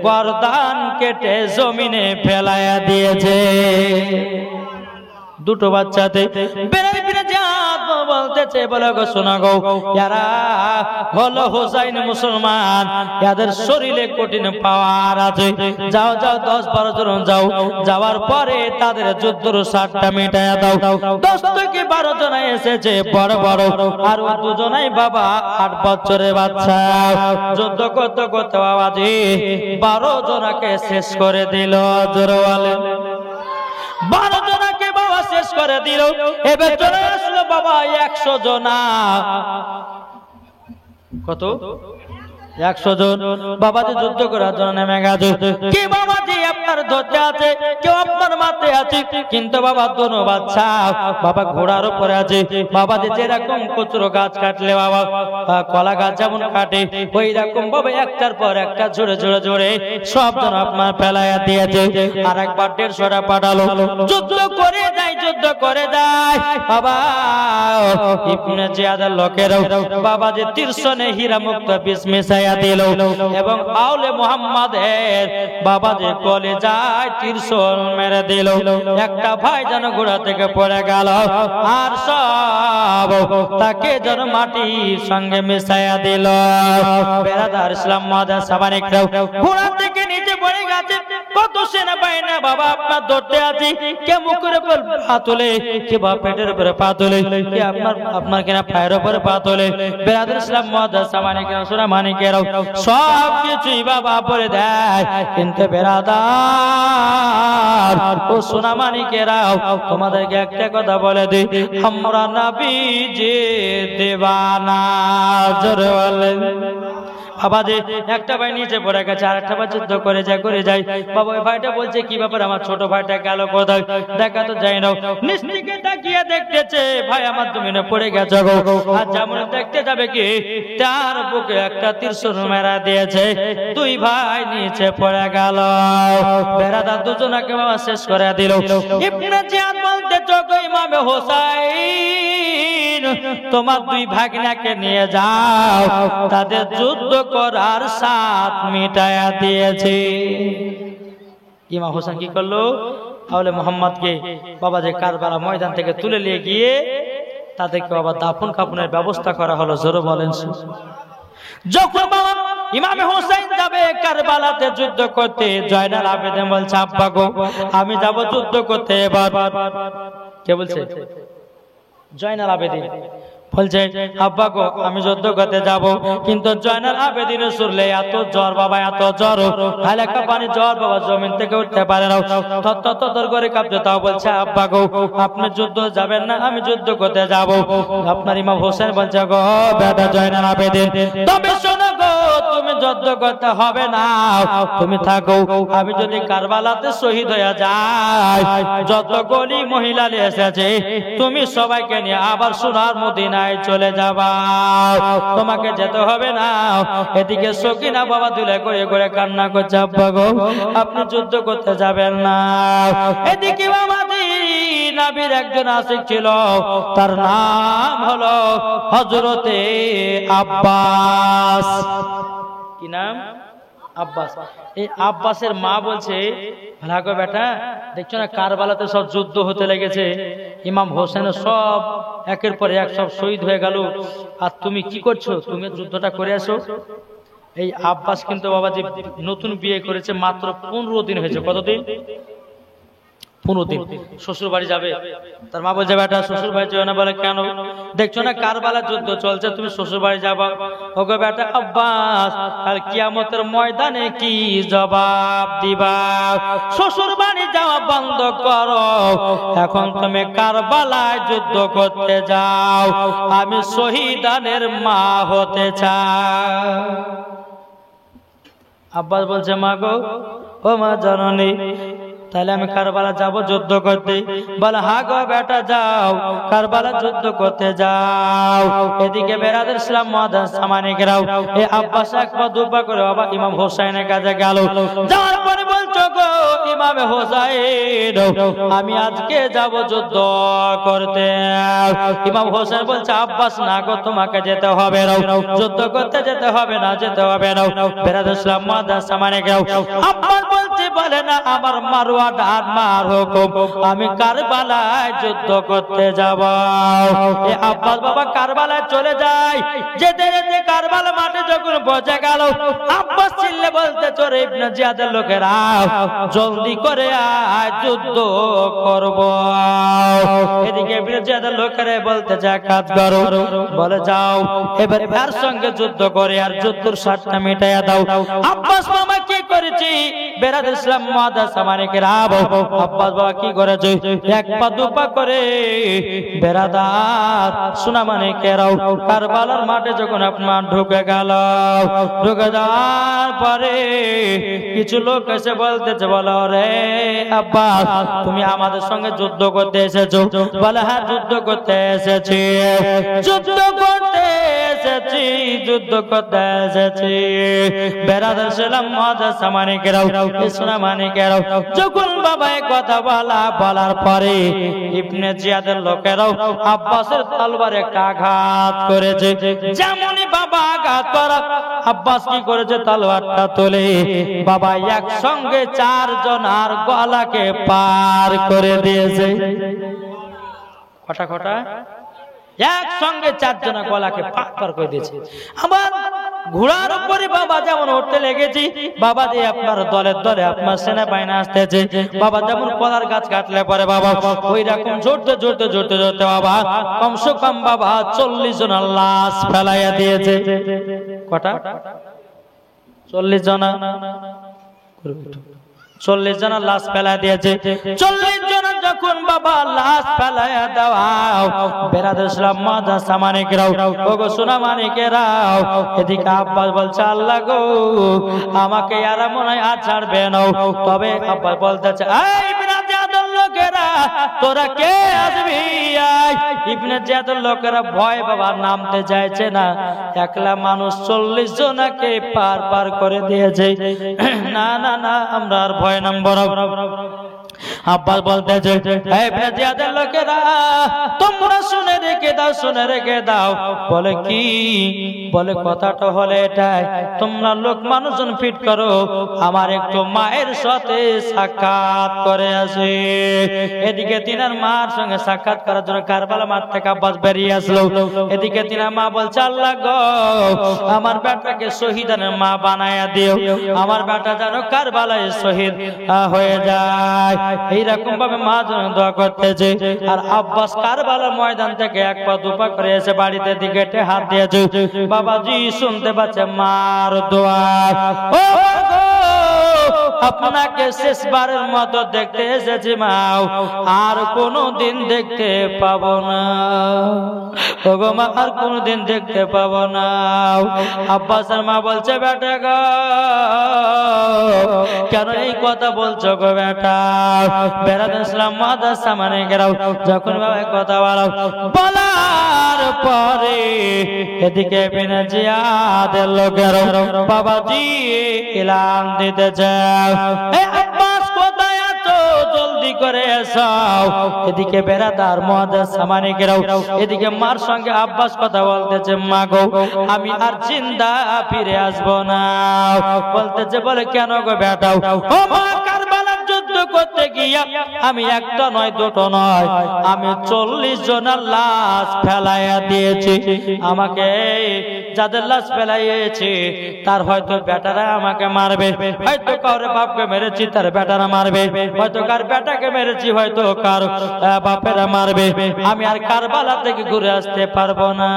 গর্দান কেটে জমিনে ফেলাইয়া দিয়েছে। দুটো বাচ্চাতে বলতেছে, বলে গো শোনা গো, এরা হলো হুসাইন মুসলমান, এদের শরীরে কঠিন পাওয়ার আছে। যাও যাও 10-12 জন যাও, যাওয়ার পরে তাদের যুদ্ধের সারটা মিটাইয়া দাও। 10 থেকে 12 জন এসেছে বড় বড়, আর 2 জনাই বাবা 8 বছরের বাচ্চা। যুদ্ধ করতে করতে বাবাজি 12 জনকে শেষ করে দিল। জোরে বলেন। 12 জনকে বাবা শেষ করে দিল। এবার চলে আসলো বাবা 100 জনা। কত? 100 জন বাবাজি যুদ্ধ করার জন্য নেমে গেছে। কে বাবাজি আপনার ধরতে আছে, কেউ আপনার মাথে আছে, কিন্তু বাবা দোনো বাচ্চা বাবা ঘোড়ার উপরে আছে। বাবাজি যেরকম কচুরো গাছ কাটলে বাবা কলা গাছ যেমন কাটে, ওই রকম বাবা একটার পর একটা জোরে জোরে জোরে সব জন আপনার ফেলাইয়া দিয়েছে। আর একবার 150টা পাঠালো, যুদ্ধ করে যায়, যুদ্ধ করে যায়। বাবা ইবনে জিয়াদের লোকেরাও বাবাজি তীর্ষণে হীরা মুক্ত বিষ মিশাই মিশাইয়া দিল এবং আউলে মুহাম্মাদের বাবা যে কলেজায় তীরশোল মেরে দিল। একটা ভাই যেন ঘোড়া থেকে পড়ে গেল আর সব তাকে যেন মাটির সঙ্গে মিশাইয়া দিল। বেরাদার ইসলাম মাদার সামানিকরাও ঘোড়া থেকে নিচে পড়ে গেছে। কত সেনাবাহিনী বাবা আপনার ধরতে আছে, কে মুখের উপর পা তোলে, কে বা পেটের উপরে পা তোলে, কে আপনার কিনা পায়ের উপরে পা তোলে। বেরাদার ইসলাম মাদার সামানিকরাও সোনামানিকেরাও সব কিছুই বাবা বলে দেয়। কিন্তু বেরাদার ও সোনামানিকেরাও তোমাদেরকে একটা কথা বলে দিই, আমরা নবী যে দেওয়ানা। জোরে বলেন বাবা যে একটা ভাই নিচে পড়ে গেছে, আর একটা ভাই যুদ্ধ করে যায় বাবা। ওই ভাইটা বলছে কি ব্যাপার, আমার ছোট ভাইটা গেল কোথায়, দেখা তো যায় না। নিচ থেকে তাকিয়ে দেখতেছে ভাই আমার জমিনে পড়ে গেছে গো। আর যেমন দেখতে যাবে কি তার বুকে একটা তীরশোল মেরা দিয়েছে, দুই ভাই নিচে পড়ে গেল। বেরাদার দুজনকে বাবা শেষ করে দিল। ইবনে জিয়াদ বলতে চোখে ইমামে হোসাইন তোমার দুই ভাগনাকে নিয়ে যাও, তাদের যুদ্ধ করার সাথ মিটায়া দিয়েছে। ইমাম হোসেন কি করলো, আউলে মুহাম্মদকে বাবা যে কারবালা ময়দান থেকে তুলে নিয়ে গিয়ে তাদেরকে বাবা দাফন কাফনের ব্যবস্থা করা হলো। জোরে বলেন। যখন বাবা ইমামে হোসেন যাবে কারবালাতে যুদ্ধ করতে, জয়নাল আবেদিন বলছে আব্বা গো আমি যাব যুদ্ধ করতে। এবার কে বলছে? জয়নাল আবেদিন বলছে আব্বা গো আমি যুদ্ধ করতে যাব। কিন্তু জয়নাল আবেদিনের শুনলে এত জ্বর বাবা, এত জ্বর, হালকা পানি জ্বর বাবা, জমিন থেকে উঠতে পারে না, থর করে কাঁপছে। তাও বলছে আব্বা গো আপনি যুদ্ধ যাবেন না, আমি যুদ্ধ করতে যাব। আপনার ইমাম হোসেন বলছে গো বেটা জয়নাল আবেদিন তবে শোনো গো, তুমি যুদ্ধ করতে হবে না, তুমি থাকো। আমি যদি কারবালাতে শহীদ হয়ে যাই, যত গলি মহিলা এসেছে তুমি সবাইকে নিয়ে আবার সোনার মদিনায় চলে যাবা, তোমাকে যেতে হবে না। এদিকে সকিনা বাবা দুলে করে করে কান্না করছে আব্বা গো আপনি যুদ্ধ করতে যাবেন না। এদিকে বাবা নবীর একজন আশিক ছিল, তার নাম হলো হযরতে আব্বাস। কি নাম? আব্বাস। এই আব্বাসের মা বলছে ভাগো বেটা দেখছো না কারবালাতে সব যুদ্ধ হতে লেগেছে, ইমাম হোসেন সব একের পর এক সব শহীদ হয়ে গেল, আর তুমি কি করছো, তুমি যুদ্ধটা করে আসো। এই আব্বাস কিন্তু বাবাজি নতুন বিয়ে করেছে, মাত্র 15 দিন হয়েছে। কতদিন? 15 দিন। শ্বশুর বাড়ি যাবে, তার মা বলছে বেটা শ্বশুর বাড়ি যাবে না। বলে কেন? দেখছো না কারবালা যুদ্ধ চলছে, তুমি শ্বশুর বাড়ি যাবা। ওগো বেটা আব্বাস কাল কিয়ামতের ময়দানে কি জবাব দিবা? শ্বশুর বাড়ি যাওয়া বন্ধ করো, এখন তুমি কারবালায় যুদ্ধ করতে যাও, আমি শহীদানের মা হতে চাই। আব্বাস বলছে মা গো ও মা জননী তাহলে আমি কারবালা যাব যুদ্ধ করতে। বলে হ্যাঁ গো বেটা যাও, কারবালা যুদ্ধ করতে যাও। এদিকে বেরাদার ইসলাম মাদার সামানিকরাও এই আব্বাস এক পা দুপা করে বাবা ইমাম হোসেনের কাছে গেল। যাওয়ার পরে বলছো গো ইমামে হোসেন আমি আজকে যাব যুদ্ধ করতে। ইমাম হোসেন বলছে আব্বাস না গো তোমাকে যেতে হবে না, যুদ্ধ করতে যেতে হবে না, যেতে হবে না। বেরাদার ইসলাম মাদার সামানিকরাও আব্বাস বলছে বলে না আমার মারওয়া ডান মার হুকুম, আমি কারবালায় যুদ্ধ করতে যাব। এই আব্বাস বাবা কারবালায় চলে যায়। যেতে যেতে কারবালা মাঠে যখন পৌঁছে গেল, আব্বাস চিল্লে বলতে চলে ইবনে জিয়াদের লোকেরা জলদি করে আয় যুদ্ধ করব। এদিকে ইবনে জিয়াদের লোকেরা বলতে যায় কাজ করো। বলে যাও এবার এর সঙ্গে যুদ্ধ করে আর যুদ্ধের স্বাদটা মিটাইয়া দাও। আব্বাস মামা কি করেছি বেরাদার ইসলাম মাদার সামানিকেরা আব্বাস বাবা কি করেছে এক পা দুপা করে বেরাদার সোনামানিকেরাও কারবালার মাঠে যখন আপনার ঢুকে গেল, ঢুকে যাওয়ার পরে কিছু লোক এসে বলতেছে বলো রে আব্বাস তুমি আমাদের সঙ্গে যুদ্ধ করতে এসেছো? বলে হ্যাঁ যুদ্ধ করতে এসেছি, যুদ্ধ করতে এসেছি, যুদ্ধ করতে এসেছি। বেরাদার ইসলাম মাদার সামানিকেরাও সোনামানিকেরাও যখন বাবা কথা বলার পরে ইবনে জিয়াদের লোকেরাও আব্বাসের তলবারে একটা আঘাত করেছে। যেমনই বাবা লম্বা আঘাত করা। আব্বাস কি করেছে, তলোয়ারটা তোলে বাবা একসঙ্গে 4 জনার গলাকে পার করে দিয়েছে। কটা একসঙ্গে 4 জনের গলাকে পার করে দিয়েছে। আবার ঘোড়ার উপরে বাবা যেমন উঠতে লেগেছি, বাবা দিয়ে আপনার দলের দলে আপনার সেনাবাহিনী আসতেছে, বাবা যেমন কলার গাছ কাটলে পরে বাবা ওই রকম জোরতে বাবা কমসে কম বাবা 40 জনের লাশ ফেলাইয়া দিয়েছে। কটা? 40 জন। 40 জনের লাশ ফেলা দিয়েছে। 40 জনের যখন বাবা লাশ ফেলাইয়া দেওয়া, বেরাদর ইসলাম মাদ্রাসা মানিকেরাও, ওগো সোনা মানিকেরাও, এদিকে আব্বাস বলছে আল্লাহ গো আমাকে আর মনে হয় আর ছাড়বে না। তবে আব্বাস বলতেছে এই ইবনে জিয়াদের লোকেরা তোরা কে আসবি? ইবনে জিয়াদের লোকেরা ভয় বাবা নামতে চাইছে না, একলা মানুষ 40 জনকে পার করে দিয়েছে। না না না আমরা আর ভয় নামব না। আব্বাস বলতেছে এই ইবনে জিয়াদের লোকেরা তোমরা শুনে রেখে দাও। বলে কি? বলে কথাটা হলে এটাই, তোমরা লোক মানুষজন ফিট করো, আমার একটু মায়ের সাথে সাক্ষাৎ করে আসে। এদিকে তিনার মার সঙ্গে সাক্ষাৎ করার জন্য কারবালা মাঠ থেকে আব্বাস বেরিয়ে আসলো। এদিকে তিনার মা বলছে আল্লাহ গো আমার বেটাকে শহীদানের মা বানায়া দিও, আমার বেটা যেন কারবালায় শহীদ হয়ে যায়। এইরকম ভাবে মা যেন দোয়া করতেছে। আর আব্বাস কারবালার ময়দান থেকে 1 পা 2 পা করে এসে বাড়িতে দিকে হাত দিয়েছে। বাবাজি শুনতে পাচ্ছে মার দোয়া। ও আপনাকে শেষবারের মতো দেখতে এসেছি মা, আর কোনদিন দেখতে পাবো না। ওগো মা আর কোনদিন দেখতে পাবো না। আব্বাসের মা বলছে বেটা গো কেন এই কথা বলছো গো বেটা? বেরাদ ইসলাম মাদ্রাসা মানিকেরাও যখন বাবা কথা বলার পরে এদিকে ইবনে জিয়াদের লোকেরা বাবাজি এলান দিতে যায় এই আব্বাস কোথায় আছো জলদি করে এসো। এদিকে বেরাদার মাদ্রাসা মানিকেরাও এদিকে মার সঙ্গে আব্বাস কথা বলতেছে মা গো আমি আর জিন্দা ফিরে আসবো না। বলতেছে বলে কেন গো বেটা? ও মা কারবালার যুদ্ধ করতে গিয়া আমি একটা নয় দুটো নয় আমি 40 জনের লাশ ফেলাইয়া দিয়েছি। আমাকে যাদের লাশ ফেলাইয়েছে তার হয়তো বেটারা আমাকে মারবে, হয়তো কারো বাপকে মেরেছি তার বেটারা মারবে, হয়তো কার বেটাকে মেরেছি হয়তো কার বাপেরা মারবে। আমি আর কারবালা থেকে ঘুরে আসতে পারবো না।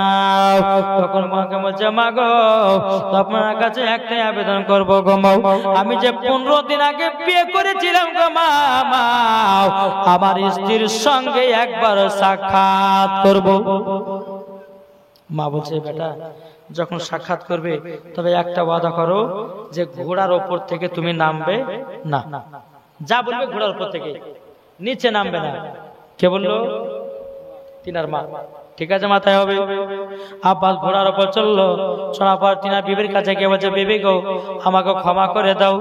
তখন মাকে বলছে মা গো আপনার কাছে একটাই আবেদন করবো গো মা, আমি যে 15 দিন আগে বিয়ে করেছিলাম গো মা, আমার স্ত্রীর সঙ্গে একবার সাক্ষাৎ করব। মা বলছে বেটা যখন সাক্ষাৎ করবে তবে একটা ওয়াদা করো যে ঘোড়ার উপর থেকে তুমি নামবে না। যা বলবে ঘোড়ার উপর থেকে নিচে নামবে না। কে বললো? তিনার মা। ঠিক আছে মাথায় হবে। আব্বাস ঘোড়ার উপর চললো, শোনার পর তিনার বিবির কাছে গিয়ে বলছে বিবি গো আমাকে ক্ষমা করে দাও।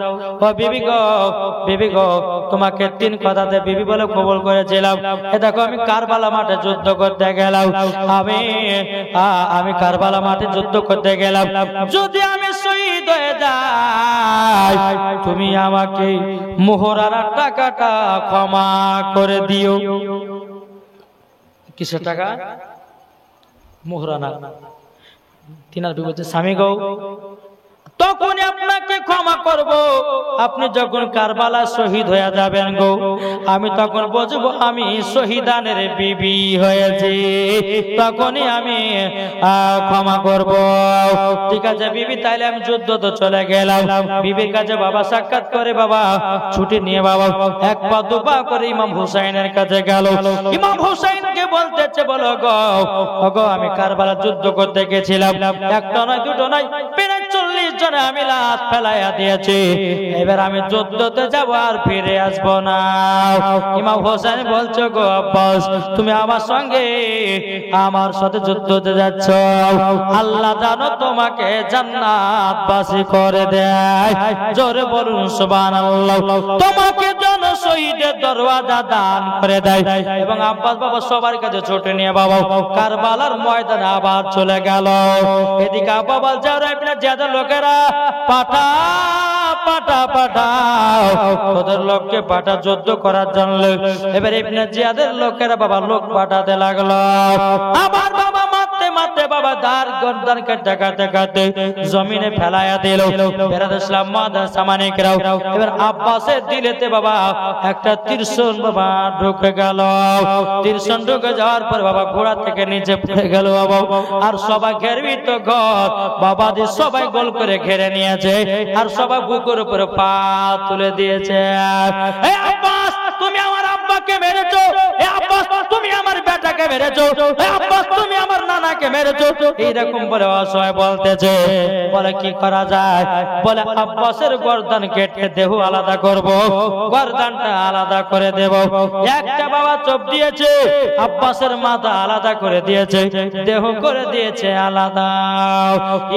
ও বিবি গো তোমাকে 3 কথাতে বিবি বলে কবুল করেছিলাম। এ দেখো আমি কারবালা মাঠে যুদ্ধ করতে গেলাম, আমি কারবালা মাঠে যুদ্ধ করতে গেলাম, যদি আমি শহীদ হয়ে যাই তুমি আমাকে মোহরার টাকাটা ক্ষমা করে দিও। কিসের টাকা? মোহরানা। তিনার বিপদে স্বামী গো তখন আপনাকে ক্ষমা করব, আপনি যখন কারবালা শহীদ হয়ে যাবেন গো আমি তখন বুঝবো আমি শহীদানের বিবি হয়েছি, তখনই আমি ক্ষমা করব। ঠিক আছে বিবি তাইলে আমি যুদ্ধ তো চলে গেলাম। বিবির কাছে বাবা সাক্ষাৎ করে বাবা ছুটি নিয়ে বাবা 1 পা 2 পা করে ইমাম হুসাইনের কাছে গেল। ইমাম হুসাইনকে বলতেছে বলো গো আমি কারবালা যুদ্ধ করতে গেছিলাম, একটা নয় দুটো নয় প্রায় 40 জনে আমি লাশ ফেলাইয়া দিয়েছি, এবার আমি যুদ্ধতে যাব আর ফিরে আসবো না। ইমাম হোসেন বলছো গো আব্বাস তুমি আমার সাথে যুদ্ধতে যাচ্ছ, আল্লাহ জানো তোমাকে জান্নাতবাসী করে দেয়। জোরে বলুন সুবহানাল্লাহ। তোমাকে জন শহীদের দরওয়াজা দান করে দেয়। এবং আব্বাস বাবা সবার কাছে ছুটে নিয়ে বাবা কারবালার ময়দানে আবার চলে গেল। এদিকে আব্বা বলছে ইবনে জিয়াদের লোকেরা পাঠা পাঠা পাঠাও, ওদের লোককে পাঠা যুদ্ধ করার জন্য। এবার ইবনে জিয়াদের লোকেরা বাবা লোক পাঠাতে লাগলো। আমার বাবা মারতে মারতে বাবা দার গর্দান কাটতে কাটতে কাটতে জমিনে ফেলায়া দিল। বেরাদ ইসলাম মাদ্রাসা মানিকরাও এবার আব্বাসের দিলেতে বাবা একটা তীরশন বাবা ঢুকে গেল। তীরশন ঢুকে যাওয়ার পর বাবা ঘোড়া থেকে নিচে পড়ে গেল বাবা। আর সবাই ঘেরবিত ঘর বাবা দিয়ে সবাই গোল করে ঘেরে নিয়েছে। আর সবাই বুকের উপরে পা তুলে দিয়েছে। এই আব্বাস তুমি আমার আব্বাকে মেরেছো, এই আব্বাস তুমি আমার বেটাকে মেরেছো, এই আব্বাস তুমি আমার নানাকে মেরেছো, এইরকম বলে অসহায় বলতেছে। বলে কি করা যায়? বলে আব্বাসের গর্দান কেটে দেহ আলাদা করব, গর্দানটা আলাদা করে দেব। একটা বাবা চোপ দিয়েছে, আব্বাসের মাথা আলাদা করে দিয়েছে, দেহ করে দিয়েছে আলাদা।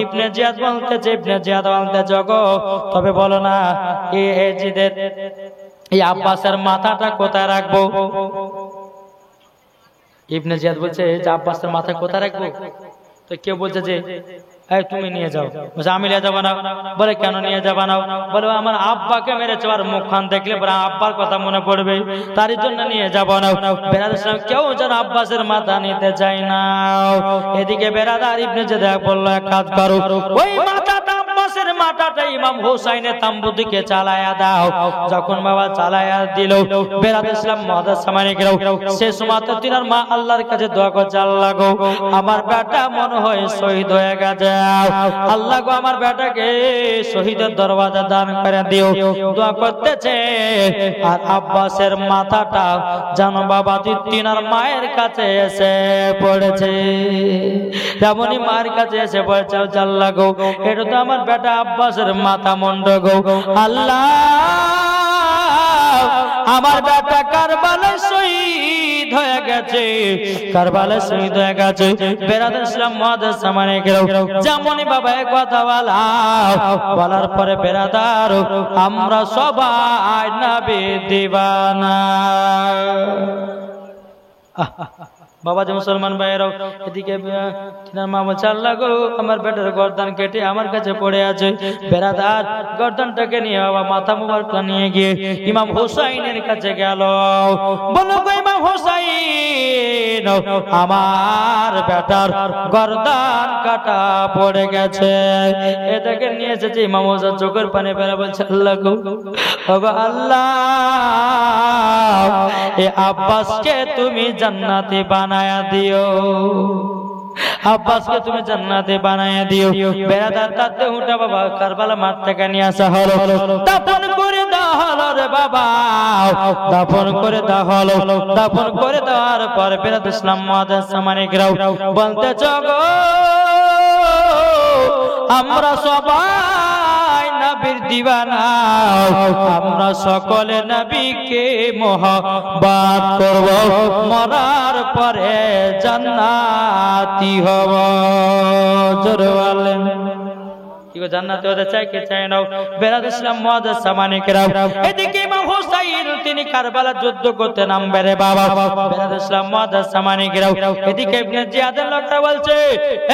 ইবনে জিয়াদ বলতেছে, ইবনে জিয়াদ বলতেছে গো তবে বলো না এই আব্বাসের মাথাটা কোথায় রাখবো? ইবনে জিয়াদ বলছে যে আব্বাসের মাথা কোথায় রাখবো? তো কেউ বলছে যে এই তুমি নিয়ে যাও। বলছে আমি নিয়ে যাবো না। বলে কেন নিয়ে যাবো না? বলে আমার আব্বাকে মেরেছে, আর মুখখান দেখলে পরে আব্বার কথা মনে পড়বে, তারই জন্য নিয়ে যাবো না। বেরাদার কেউ যেন আব্বাসের মাথা নিতে চায় না। এদিকে বেরাদার ইবনে জিয়াদ বললো এক কাজ করো, ওই মাথাটা আব্বাসের মাথাটা ইমাম হুসাইনের তাম্বু দিকে চালায়া দাও। যখন বাবা চালায়া দিল বেরাদার ইসলাম মাদ্রাসা মানিকরাও সে সময় তিনার মা আল্লাহর কাছে দোয়া করছে, আল্লাহ গো আমার বেটা মনে হয় শহীদ হয়ে গেছে, আল্লাহ গো আমার বেটাকে শহীদের দরওয়াজা দান করে দিও। দোয়া করতেছে আর আব্বাসের মাথাটা যেন বাবা তিনার মায়ের কাছে এসে পড়েছে। যেমনই মায়ের কাছে এসে পড়েছে, আল্লাহ গো এটা তো আমার বেটা আব্বাসের মাথা মন্ড গো, আল্লাহ আমার বেটা কারবালায় শহীদ হয়ে গেছে, কারবালায় শহীদ হয়ে গেছে। বেরাদার ইসলাম মাদ্রাসা মানিকরাও যেমনই বাবা এক কথা বলার পরে বেরাদার আমরা সবাই নবী দিওয়ানা। বাবা যে মুসলমান ভাইয়েরাও এদিকে তিনার মা বলছে, আল্লাহ গো আমার বেটার গর্দান কেটে আমার কাছে পড়ে আছে। বেরাদার গর্দানটাকে নিয়ে বাবা মাথা মুবারক নিয়ে গিয়ে ইমাম হুসাইনের কাছে গেল। বলো গো ইমাম হুসাইন আমার বেটার গর্দান কাটা পড়ে গেছে। এটাকে নিয়ে এসেছে ইমাম হুসাইন চোখের পানি ফেলে বলছে, আল্লাহ গো ওগো আল্লাহ এ আব্বাসকে তুমি জান্নাতে বানায়া দিও, আব্বাসকে তুমি জান্নাতে বানায়া দিও। বেরাদার তার দেহটা বাবা কারবালা মাঠ থেকে নিয়ে আসা হলো, দাফন করে দেওয়া হলো রে বাবা, দাফন করে দেওয়া হলো। দাফন করে দেওয়ার পর বেরাদার ইসলাম মাদ্রাসা মানিকরাও বলতেছ গো আমরা সবাই নবীর দিওয়ানা, আমরা সকলে নবীকে মহব্বত করব, মরার পরে জান্নাতি হব। জোরে বলেন কি গো জান্নাতে হতে চাই কে চায় না? বেরাদার ইসলাম মাদ্রাসা মানিকরাও এদিকে ইমাম হুসাইন তিনি কারবালা যুদ্ধ করতে নামবে রে বাবা। বেরাদার ইসলাম মাদ্রাসা মানিকরাও এদিকে ইবনে জিয়াদের লোকটা বলছে,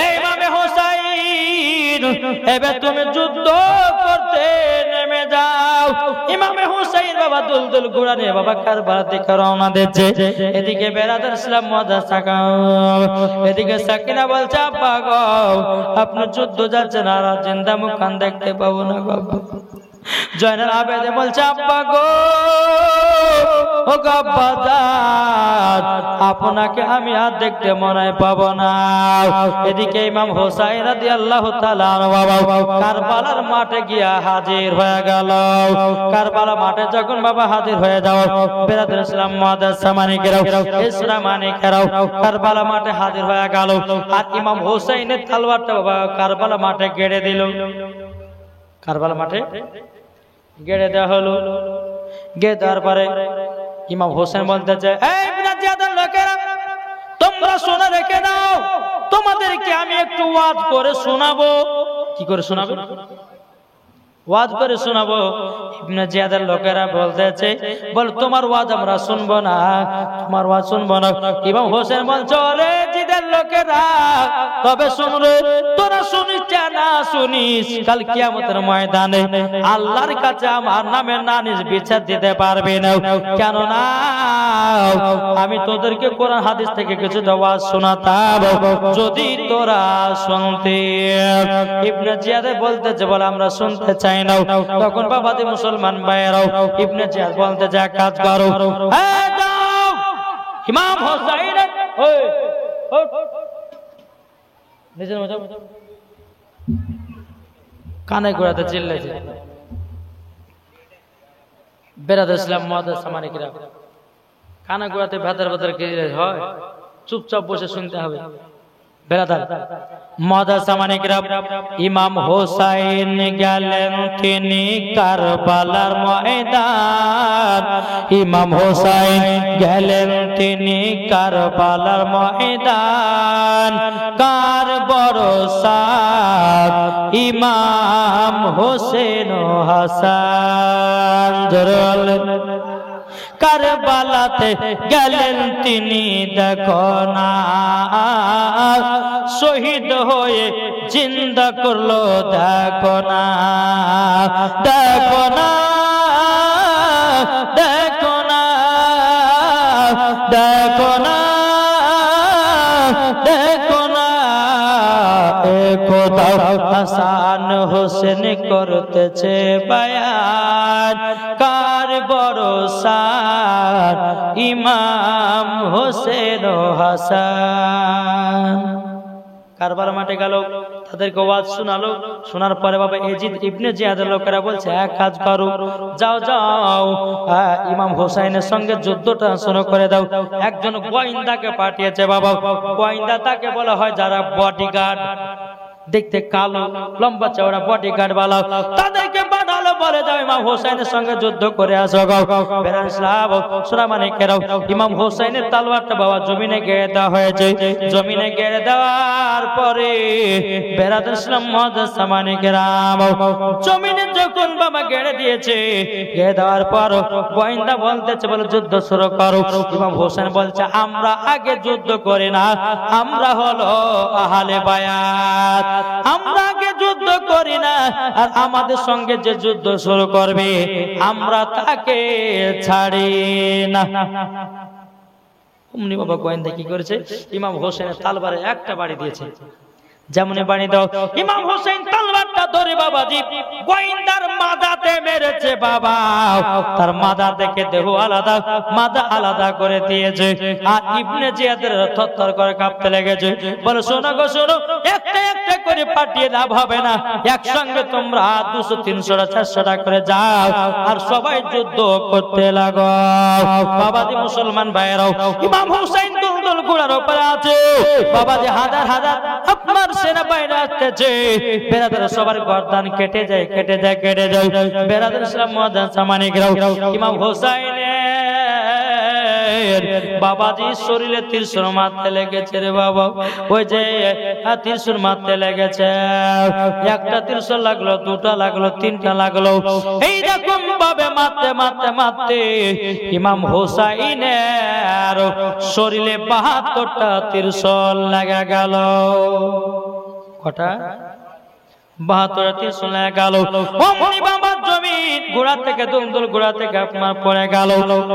এই ইমাম হুসাইন এবার তুমি যুদ্ধ করতে নেমে যাও। ইমাম হুসাইন বাবা দুলদুল ঘোড়া নিয়ে বাবা কারবালা দিকে রওনা দিচ্ছে। এদিকে বেরাদার ইসলাম মাদ্রাসা এদিকে সাকিনা বলছে, আব্বা গো আপনি যুদ্ধ যাচ্ছেন আর জিন্দা মুখখান দেখতে পাবো না গো। জয়নাল আবেদে বলছে, আব্বা গো ও গো আব্বা জান আপনাকে আমি আর দেখতে মনে পাবো না। এদিকে ইমাম হুসাইন রাদিয়াল্লাহু তাআলা বাবা কারবালার মাঠে গিয়া হাজির হয়ে গেল। কারবালা মাঠে যখন বাবা হাজির হয়ে যাও বেরাদার ইসলাম মাদ্রাসা মানিকরাও ইসলাম মানিকরাও কারবালা মাঠে হাজির হয়ে গেল। আর ইমাম হুসাইনের তলোয়ারটা বাবা কারবালা মাঠে গেড়ে দিল। কারবালা মাঠে গেড়ে দেওয়া হলো। গেড়ে দেওয়ার পরে ইমাম হোসেন বলতেছে, এই ইবনে জিয়াদের লোকেরা তোমরা শুনে রেখে দাও, তোমাদেরকে আমি একটু ওয়াজ করে শোনাবো। কি করে শোনাবে? ওয়াজ করে শোনাবো। ইবনে জিয়াদের লোকেরা বলতেছে, বল তোমার ওয়াজ আমরা শুনবো না, তোমার ওয়াজ শুনবো না। ইমাম হোসেন বলছে, ওরে জিদের লোকেরা, তবে শুন রে, তোরা শুনিস না শুনিস, কাল কিয়ামতের ময়দানে আল্লাহর কাছে আমার নামে নালিশ বিচার দিতে পারবে না। কেন না, আমি তোদেরকে কোরআন হাদিস থেকে কিছু ওয়াজ শোনাতাম, যদি তোরা শুনতে। ইবনে জিয়াদ বলতেছে, বলে আমরা শুনতে চাই না। তখন বাবাজি মুসলমান ভাইয়েরাও ইবনে জিয়াদ বলতে যে, কাজ করো, এই যাও ইমাম হোসেন, ওই নিজের মতো কানে গোড়াতে চিল্লাইছে। বেরাদুল ইসলাম মুআদ্দাস সামানিকরা, কানে গোড়াতে ভেতর ভেতর কি হয়, চুপচাপ বসে শুনতে হবে। বেরাদার মুআদ্দাস সামানিকরা, ইমাম হোসেন গেলেন তিনি কারবালার ময়দান, ইমাম হোসেন গেলেন তিনি কারবালার ময়দান, কার ভরসা ইমাম হোসেন ও হাসান, জোরে কারবালাতে গেলেন তিনি, দেখো না শহীদ হয়ে জিন্দা করলো, দেখো না, দেখো না, দেখো না, দেখো না, দেখো না, খোদা হাসান হোসেন করতেছে বায়ান, কার ভরসা ইমাম হোসেন ও হাসান। কারবালা মাঠে গেল, তাদেরকে ওয়াজ শোনালো। শোনার পরে বাবা এজিদ ইবনে জিয়াদের লোকেরা বলছে, এক কাজ করো, যাও যাও ইমাম হোসেনের সঙ্গে যুদ্ধটা শুরু করে দাও। একজন গোয়েন্দাকে পাঠিয়েছে বাবা, গোয়েন্দা তাকে বলা হয় যারা বডিগার্ড, দেখতে কালো লম্বা চওড়া বডিগার্ড বালা, তাদেরকে পাঠালো, বলে যাও ইমাম হোসেনের সঙ্গে যুদ্ধ করে আসো। ইমাম হোসেনের তালোয়ারটা বাবা জমিনে গেড়ে দেওয়া হয়েছে। জমিনে গেড়ে দেওয়ার পরে বেরাদুল ইসলাম মুআদ্দাস সামানিকরা, জমিনে যখন বাবা গেড়ে দিয়েছে, গেড়ে দেওয়ার পর গোয়েন্দা বলতেছে, বলে যুদ্ধ শুরু করো। ইমাম হোসেন বলছে, আমরা আগে যুদ্ধ করি না, আমরা হলো আহলে বায়াত, আমরা আগে যুদ্ধ করি না, আর আমাদের সঙ্গে যে যুদ্ধ শুরু করবে আমরা তাকে ছাড়ি না। অমনি বাবা গোয়েন্দা কি করেছে, ইমাম হোসেনের তালবারে একটা বাড়ি দিয়েছে। যেমন বাড়ি দাও, ইমাম হোসেন তালবারটা ধরে বাবাজি গোয়েন্দার মাথাতে মেরেছে বাবা, তার মাথা থেকে দেহ আলাদা, মাথা আলাদা করে দিয়েছে। আর ইবনে জিয়াদের থরথর করে কাঁপতে লেগেছে, বলে শোনো গো শোনো, একটা একটা করে পাঠিয়ে লাভ হবে না, একসঙ্গে তোমরা 200 300 400 করে যাও আর সবাই যুদ্ধ করতে লাগো। বাবাজি মুসলমান ভাইরাও, ইমাম হোসেন দুলদুল ঘোড়ার উপরে আছে, বাবাজি হাজার হাজার আপনার সেনা বাহিনী আসতেছে, বেরাদার সবার গর্দান কেটে যায়, কেটে যায়, কেটে যায়। বেরাদুল ইসলাম মুআদ্দাস সামানিকরা, ইমাম হোসেনের বাবাজি শরীরে ত্রিশূল মারতে লেগেছে রে বাবা, ওই যে ত্রিশূল মারতে লেগেছে, একটা ত্রিশূল লাগলো, দুটা লাগলো, তিনটা লাগলো, এইরকম ভাবে মারতে মারতে মারতে ইমাম হোসেনের শরীরে 72টা ত্রিশূল লাগা গেল। কটা? 72টা ত্রিশূল লাগা গেল। অমনি বাবা জমিন ঘোড়া থেকে দুলদুল ঘোড়া থেকে আপনার পড়ে গেল।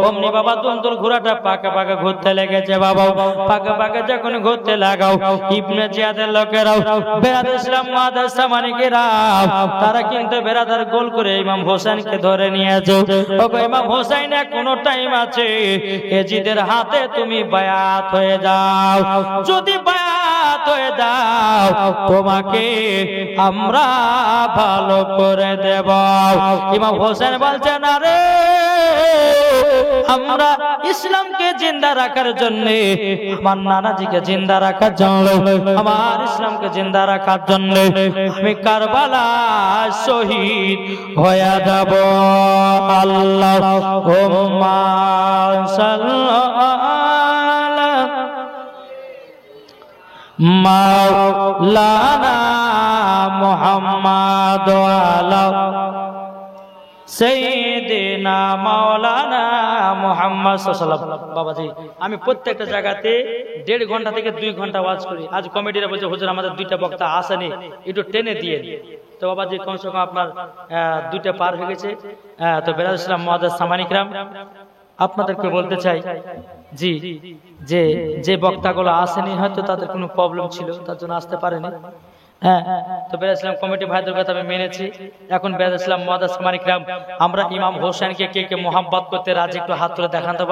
অমনি বাবা দুলদুল ঘোড়াটা পাকা পাকা ঘুরতে লেগেছে বাবা, পাকা পাকা যখন ঘুরতে লাগাও, ইবনে জিয়াদের লোকেরাও, বেরাদুল ইসলাম মুআদ্দাস সামানিকরা, তারা কিন্তু বেরাদার গোল করে ইমাম হোসেনকে ধরে নিয়েছে। ওগো ইমাম হোসেন, এখনো টাইম আছে, এজিদের হাতে তুমি বায়াত হয়ে যাও, যদি বায়াত হয়ে যাও তোমাকে আমরা ভালো করে দেব। ইমাম হোসেন বলছে, না রে, আমরা ইসলামকে জিন্দা রাখার জন্য, আমার নানাজিকে জিন্দা রাখার জন্য, আমার ইসলামকে জিন্দা রাখার জন্য আমি কারবালা শহীদ হয়ে যাব। আল্লাহুম্মা সাল্লি মাওলানা মুহাম্মাদ ওয়া আলা সাইয়্যিদিনা মাওলানা মুহাম্মদ সাল্লাল্লাহু আলাইহি ওয়াসাল্লাম। বাবাজি আমি প্রত্যেকটা জায়গাতে 1.5 ঘন্টা থেকে 2 ঘন্টা ওয়াজ করি। আজ কমিটিরা বলছে হুজুর আমাদের 2টা বক্তা আসেনি, একটু টেনে দিয়ে। তো বাবাজি কমসে কম আপনার 2টা পার হয়ে গেছে। তো বেরাদুল ইসলাম মুআজ্জাজ সামানি কিরাম, আপনাদেরকে বলতে চাই জি যে বক্তাগুলো আসেনি হয়তো তাদের কোনো প্রবলেম ছিল, তার জন্য আসতে পারেনি। হ্যাঁ, তো বেরাদুল ইসলাম কমিটি ভাইদের কথা আমি মেনেছি। এখন বেরাদুল ইসলাম মুআজ্জাজ সামানি কিরাম, আমরা ইমাম হোসেনকে কে কে মোহাব্বত করতে রাজি একটু হাত তুলে দেখান তো।